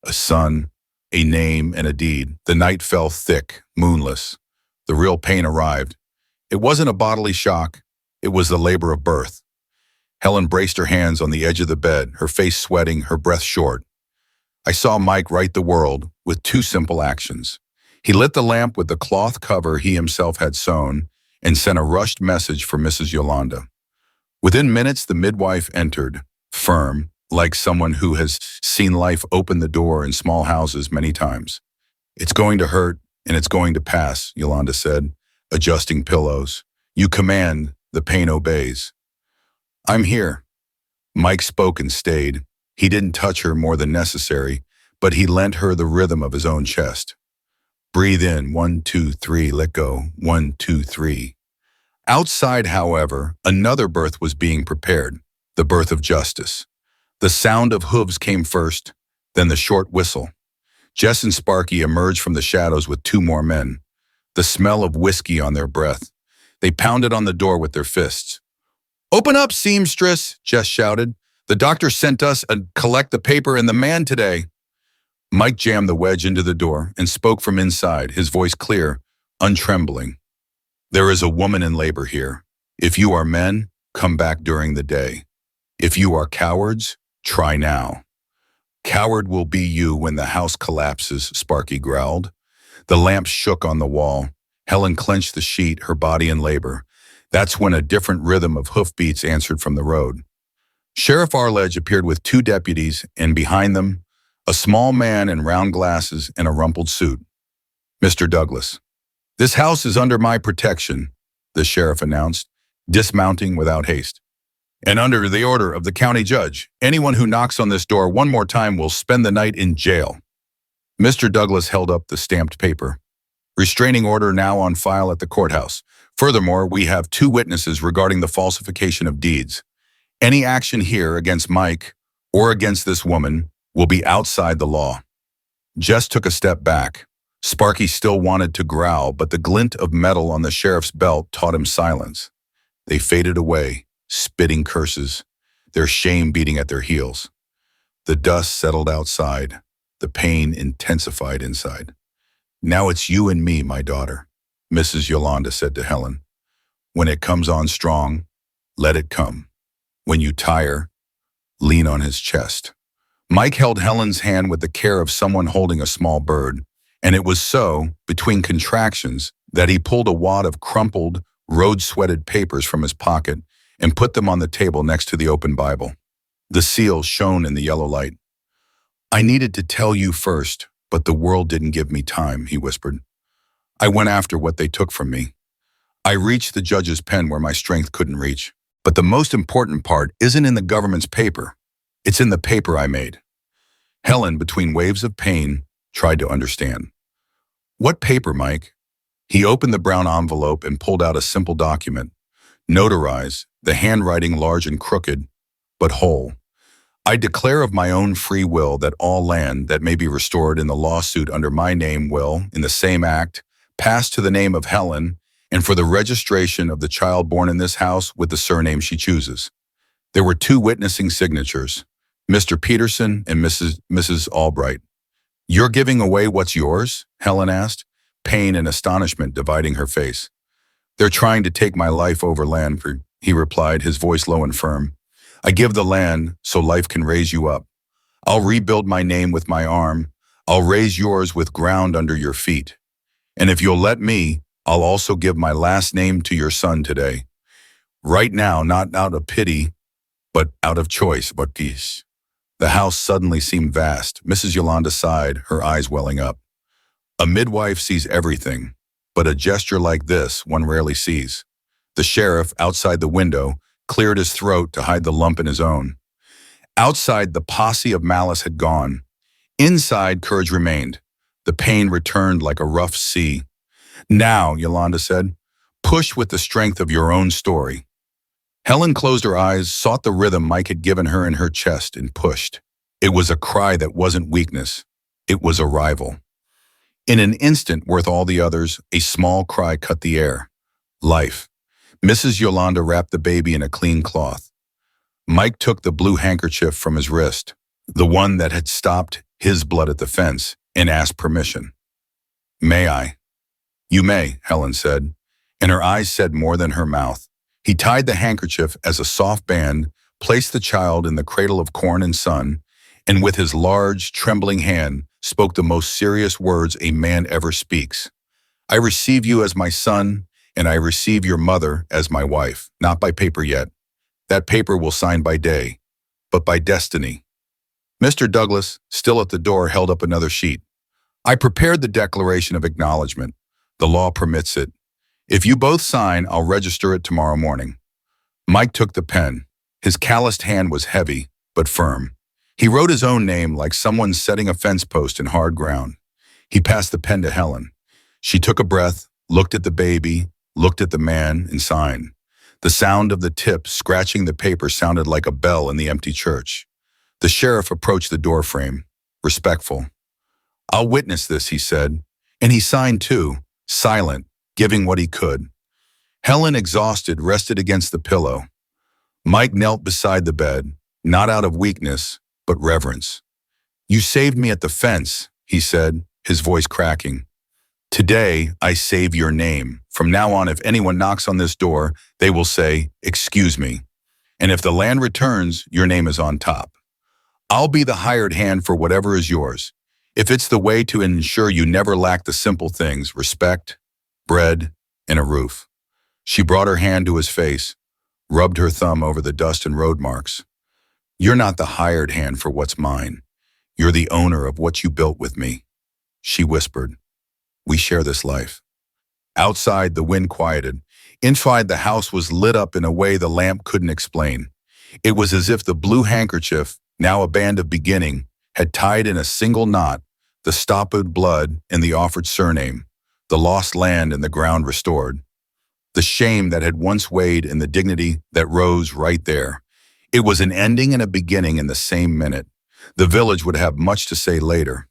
A son, a name, and a deed. The night fell thick, moonless. The real pain arrived. It wasn't a bodily shock. It was the labor of birth. Helen braced her hands on the edge of the bed, her face sweating, her breath short. I saw Mike right the world with two simple actions. He lit the lamp with the cloth cover he himself had sewn and sent a rushed message for Mrs. Yolanda. Within minutes, the midwife entered, firm, like someone who has seen life open the door in small houses many times. It's going to hurt, and it's going to pass, Yolanda said, adjusting pillows. You command, the pain obeys. I'm here. Mike spoke and stayed. He didn't touch her more than necessary, but he lent her the rhythm of his own chest. Breathe in, 1, 2, 3, let go, 1, 2, 3. Outside, however, another birth was being prepared, the birth of justice. The sound of hooves came first, then the short whistle. Jess and Sparky emerged from the shadows with two more men, the smell of whiskey on their breath. They pounded on the door with their fists. Open up, seamstress, Jess shouted. The doctor sent us to collect the paper and the man today. Mike jammed the wedge into the door and spoke from inside, his voice clear, untrembling. There is a woman in labor here. If you are men, come back during the day. If you are cowards, try now. Coward will be you when the house collapses, Sparky growled. The lamp shook on the wall. Helen clenched the sheet, her body in labor. That's when a different rhythm of hoofbeats answered from the road. Sheriff Arledge appeared with two deputies, and behind them, a small man in round glasses and a rumpled suit. Mr. Douglas. This house is under my protection, the sheriff announced, dismounting without haste. And under the order of the county judge, anyone who knocks on this door one more time will spend the night in jail. Mr. Douglas held up the stamped paper. Restraining order now on file at the courthouse. Furthermore, we have two witnesses regarding the falsification of deeds. Any action here against Mike or against this woman will be outside the law. Jess took a step back. Sparky still wanted to growl, but the glint of metal on the sheriff's belt taught him silence. They faded away, spitting curses, their shame beating at their heels. The dust settled outside. The pain intensified inside. Now it's you and me, my daughter, Mrs. Yolanda said to Helen. When it comes on strong, let it come. When you tire, lean on his chest. Mike held Helen's hand with the care of someone holding a small bird, and it was so, between contractions, that he pulled a wad of crumpled, road-sweated papers from his pocket and put them on the table next to the open Bible. The seal shone in the yellow light. I needed to tell you first, but the world didn't give me time, he whispered. I went after what they took from me. I reached the judge's pen where my strength couldn't reach. But the most important part isn't in the government's paper. It's in the paper I made. Helen, between waves of pain, tried to understand. What paper, Mike? He opened the brown envelope and pulled out a simple document, notarized, the handwriting large and crooked, but whole. I declare of my own free will that all land that may be restored in the lawsuit under my name will, in the same act, pass to the name of Helen and for the registration of the child born in this house with the surname she chooses. There were two witnessing signatures, Mr. Peterson and Mrs. Albright. You're giving away what's yours? Helen asked, pain and astonishment dividing her face. They're trying to take my life over land, he replied, his voice low and firm. I give the land so life can raise you up. I'll rebuild my name with my arm. I'll raise yours with ground under your feet. And if you'll let me, I'll also give my last name to your son today. Right now, not out of pity, but out of choice. But peace. The house suddenly seemed vast. Mrs. Yolanda sighed, her eyes welling up. A midwife sees everything, but a gesture like this one rarely sees. The sheriff, outside the window, cleared his throat to hide the lump in his own. Outside, the posse of malice had gone. Inside, courage remained. The pain returned like a rough sea. Now, Yolanda said, push with the strength of your own story. Helen closed her eyes, sought the rhythm Mike had given her in her chest, and pushed. It was a cry that wasn't weakness. It was arrival. In an instant worth all the others, a small cry cut the air. Life. Mrs. Yolanda wrapped the baby in a clean cloth. Mike took the blue handkerchief from his wrist, the one that had stopped his blood at the fence, and asked permission. May I? You may, Helen said, and her eyes said more than her mouth. He tied the handkerchief as a soft band, placed the child in the cradle of corn and sun, and with his large, trembling hand, spoke the most serious words a man ever speaks. I receive you as my son, and I receive your mother as my wife, not by paper yet. That paper will sign by day, but by destiny. Mr. Douglas, still at the door, held up another sheet. I prepared the Declaration of Acknowledgement. The law permits it. If you both sign, I'll register it tomorrow morning. Mike took the pen. His calloused hand was heavy, but firm. He wrote his own name like someone setting a fence post in hard ground. He passed the pen to Helen. She took a breath, looked at the baby, looked at the man, and signed. The sound of the tip scratching the paper sounded like a bell in the empty church. The sheriff approached the doorframe, respectful. I'll witness this, he said, and he signed too, silent, giving what he could. Helen, exhausted, rested against the pillow. Mike knelt beside the bed, not out of weakness, but reverence. You saved me at the fence, he said, his voice cracking. Today, I save your name. From now on, if anyone knocks on this door, they will say, excuse me. And if the land returns, your name is on top. I'll be the hired hand for whatever is yours. If it's the way to ensure you never lack the simple things, respect, bread, and a roof. She brought her hand to his face, rubbed her thumb over the dust and road marks. You're not the hired hand for what's mine. You're the owner of what you built with me. She whispered, we share this life. Outside, the wind quieted. Inside, the house was lit up in a way the lamp couldn't explain. It was as if the blue handkerchief, now a band of beginning, had tied in a single knot the stopped blood and the offered surname, the lost land and the ground restored, the shame that had once weighed and the dignity that rose right there. It was an ending and a beginning in the same minute. The village would have much to say later.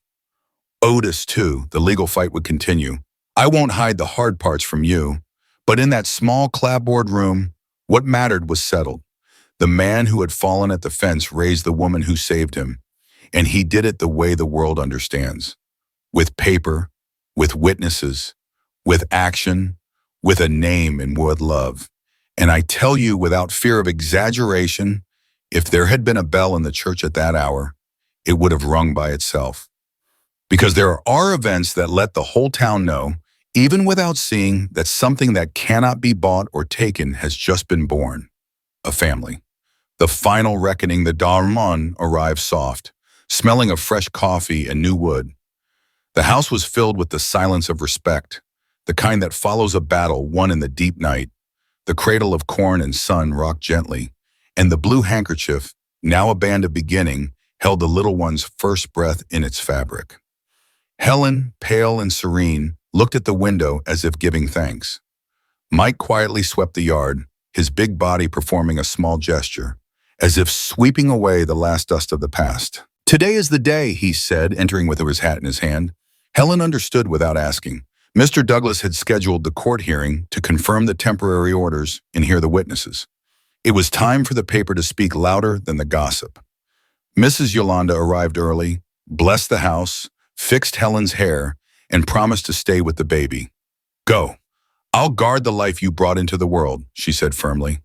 Otis, too, the legal fight would continue. I won't hide the hard parts from you, but in that small clapboard room, what mattered was settled. The man who had fallen at the fence raised the woman who saved him, and he did it the way the world understands. With paper, with witnesses, with action, with a name and with love. And I tell you without fear of exaggeration, if there had been a bell in the church at that hour, it would have rung by itself. Because there are events that let the whole town know, even without seeing, that something that cannot be bought or taken has just been born. A family. The final reckoning, the dawn arrived soft, smelling of fresh coffee and new wood. The house was filled with the silence of respect, the kind that follows a battle won in the deep night. The cradle of corn and sun rocked gently, and the blue handkerchief, now a band of beginning, held the little one's first breath in its fabric. Helen, pale and serene, looked at the window as if giving thanks. Mike quietly swept the yard, his big body performing a small gesture, as if sweeping away the last dust of the past. Today is the day, he said, entering with his hat in his hand. Helen understood without asking. Mr. Douglas had scheduled the court hearing to confirm the temporary orders and hear the witnesses. It was time for the paper to speak louder than the gossip. Mrs. Yolanda arrived early, blessed the house, fixed Helen's hair, and promised to stay with the baby. Go. I'll guard the life you brought into the world, she said firmly.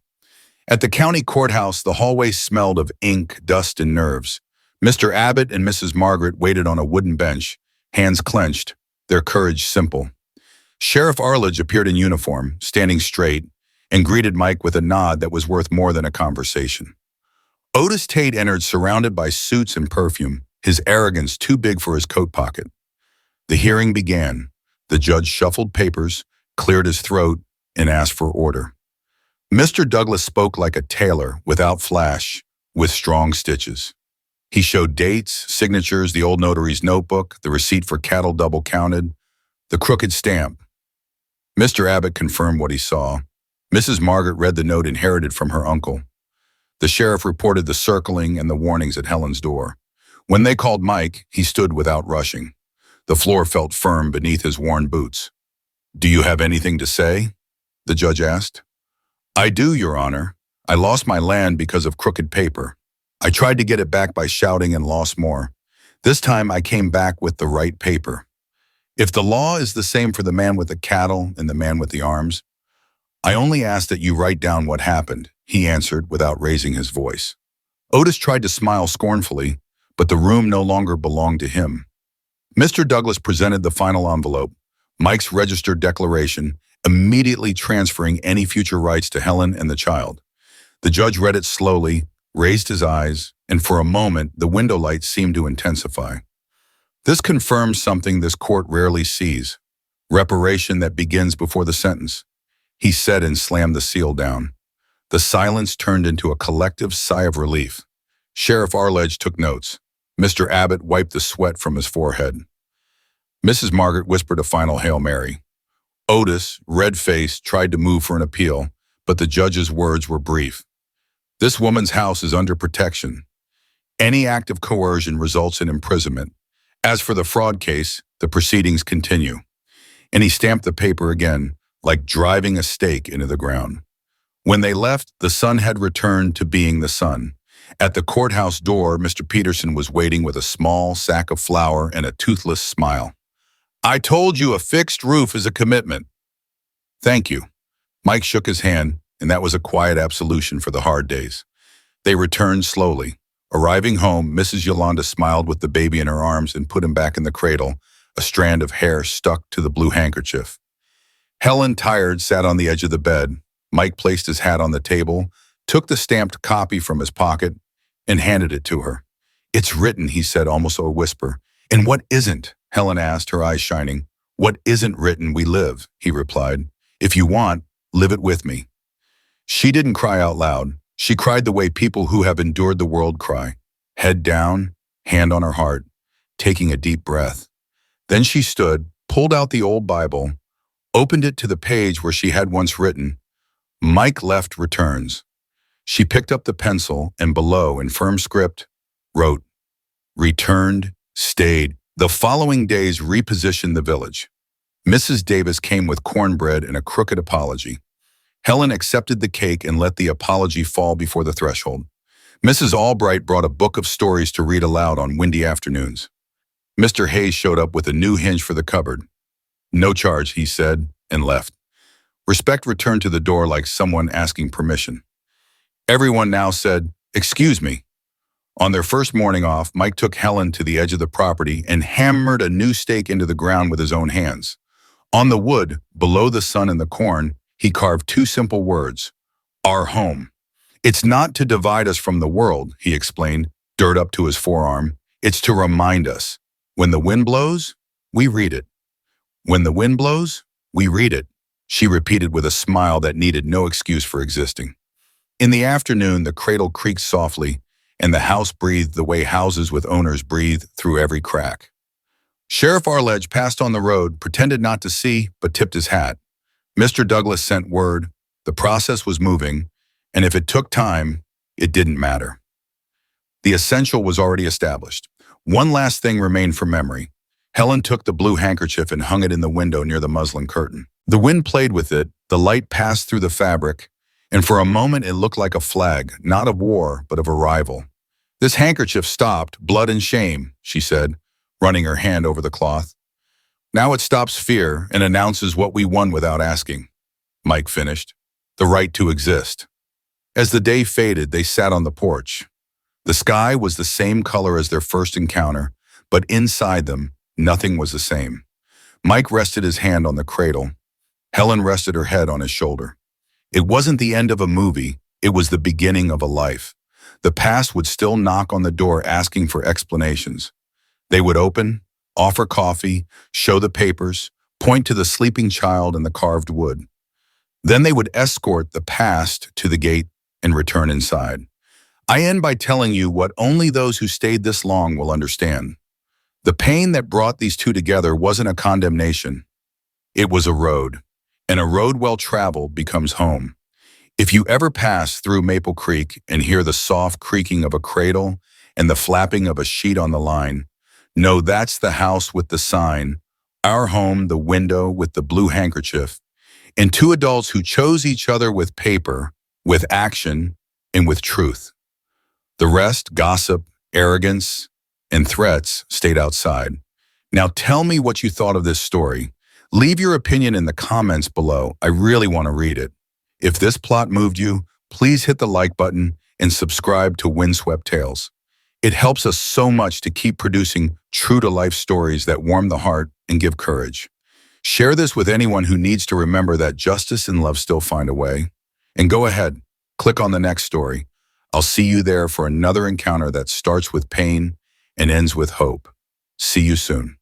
At the county courthouse, the hallway smelled of ink, dust, and nerves. Mr. Abbott and Mrs. Margaret waited on a wooden bench, hands clenched, their courage simple. Sheriff Arledge appeared in uniform, standing straight, and greeted Mike with a nod that was worth more than a conversation. Otis Tate entered surrounded by suits and perfume, his arrogance too big for his coat pocket. The hearing began. The judge shuffled papers, cleared his throat, and asked for order. Mr. Douglas spoke like a tailor, without flash, with strong stitches. He showed dates, signatures, the old notary's notebook, the receipt for cattle double counted, the crooked stamp. Mr. Abbott confirmed what he saw. Mrs. Margaret read the note inherited from her uncle. The sheriff reported the circling and the warnings at Helen's door. When they called Mike, he stood without rushing. The floor felt firm beneath his worn boots. Do you have anything to say? The judge asked. I do, Your Honor. I lost my land because of crooked paper. I tried to get it back by shouting and lost more. This time I came back with the right paper. If the law is the same for the man with the cattle and the man with the arms, I only ask that you write down what happened, he answered without raising his voice. Otis tried to smile scornfully, but the room no longer belonged to him. Mr. Douglas presented the final envelope, Mike's registered declaration, immediately transferring any future rights to Helen and the child. The judge read it slowly, raised his eyes, and for a moment the window light seemed to intensify. This confirms something this court rarely sees: reparation that begins before the sentence, he said and slammed the seal down. The silence turned into a collective sigh of relief. Sheriff Arledge took notes. Mr. Abbott wiped the sweat from his forehead. Mrs. Margaret whispered a final Hail Mary. Otis, red-faced, tried to move for an appeal, but the judge's words were brief. This woman's house is under protection. Any act of coercion results in imprisonment. As for the fraud case, the proceedings continue. And he stamped the paper again, like driving a stake into the ground. When they left, the sun had returned to being the sun. At the courthouse door, Mr. Peterson was waiting with a small sack of flour and a toothless smile. I told you a fixed roof is a commitment. Thank you. Mike shook his hand, and that was a quiet absolution for the hard days. They returned slowly. Arriving home, Mrs. Yolanda smiled with the baby in her arms and put him back in the cradle, a strand of hair stuck to the blue handkerchief. Helen, tired, sat on the edge of the bed. Mike placed his hat on the table, took the stamped copy from his pocket, and handed it to her. It's written, he said, almost a whisper. And what isn't? Helen asked, her eyes shining. What isn't written, we live, he replied. If you want, live it with me. She didn't cry out loud. She cried the way people who have endured the world cry. Head down, hand on her heart, taking a deep breath. Then she stood, pulled out the old Bible, opened it to the page where she had once written, Mike left returns. She picked up the pencil and below, in firm script, wrote, returned, stayed. The following days repositioned the village. Mrs. Davis came with cornbread and a crooked apology. Helen accepted the cake and let the apology fall before the threshold. Mrs. Albright brought a book of stories to read aloud on windy afternoons. Mr. Hayes showed up with a new hinge for the cupboard. No charge, he said, and left. Respect returned to the door like someone asking permission. Everyone now said, excuse me. On their first morning off, Mike took Helen to the edge of the property and hammered a new stake into the ground with his own hands. On the wood, below the sun and the corn, he carved two simple words, our home. It's not to divide us from the world, he explained, dirt up to his forearm. It's to remind us. When the wind blows, we read it. When the wind blows, we read it, she repeated with a smile that needed no excuse for existing. In the afternoon, the cradle creaked softly, and the house breathed the way houses with owners breathe through every crack. Sheriff Arledge passed on the road, pretended not to see, but tipped his hat. Mr. Douglas sent word. The process was moving, and if it took time, it didn't matter. The essential was already established. One last thing remained for memory. Helen took the blue handkerchief and hung it in the window near the muslin curtain. The wind played with it, the light passed through the fabric, and for a moment it looked like a flag, not of war, but of arrival. This handkerchief stopped blood and shame, she said, running her hand over the cloth. Now it stops fear and announces what we won without asking. Mike finished. The right to exist. As the day faded, they sat on the porch. The sky was the same color as their first encounter, but inside them, nothing was the same. Mike rested his hand on the cradle. Helen rested her head on his shoulder. It wasn't the end of a movie, it was the beginning of a life. The past would still knock on the door asking for explanations. They would open, offer coffee, show the papers, point to the sleeping child and the carved wood. Then they would escort the past to the gate and return inside. I end by telling you what only those who stayed this long will understand. The pain that brought these two together wasn't a condemnation. It was a road, and a road well traveled becomes home. If you ever pass through Maple Creek and hear the soft creaking of a cradle and the flapping of a sheet on the line, know that's the house with the sign, our home, the window with the blue handkerchief, and two adults who chose each other with paper, with action, and with truth. The rest, gossip, arrogance, and threats, stayed outside. Now tell me what you thought of this story. Leave your opinion in the comments below. I really want to read it. If this plot moved you, please hit the like button and subscribe to Windswept Tales. It helps us so much to keep producing true-to-life stories that warm the heart and give courage. Share this with anyone who needs to remember that justice and love still find a way. And go ahead, click on the next story. I'll see you there for another encounter that starts with pain and ends with hope. See you soon.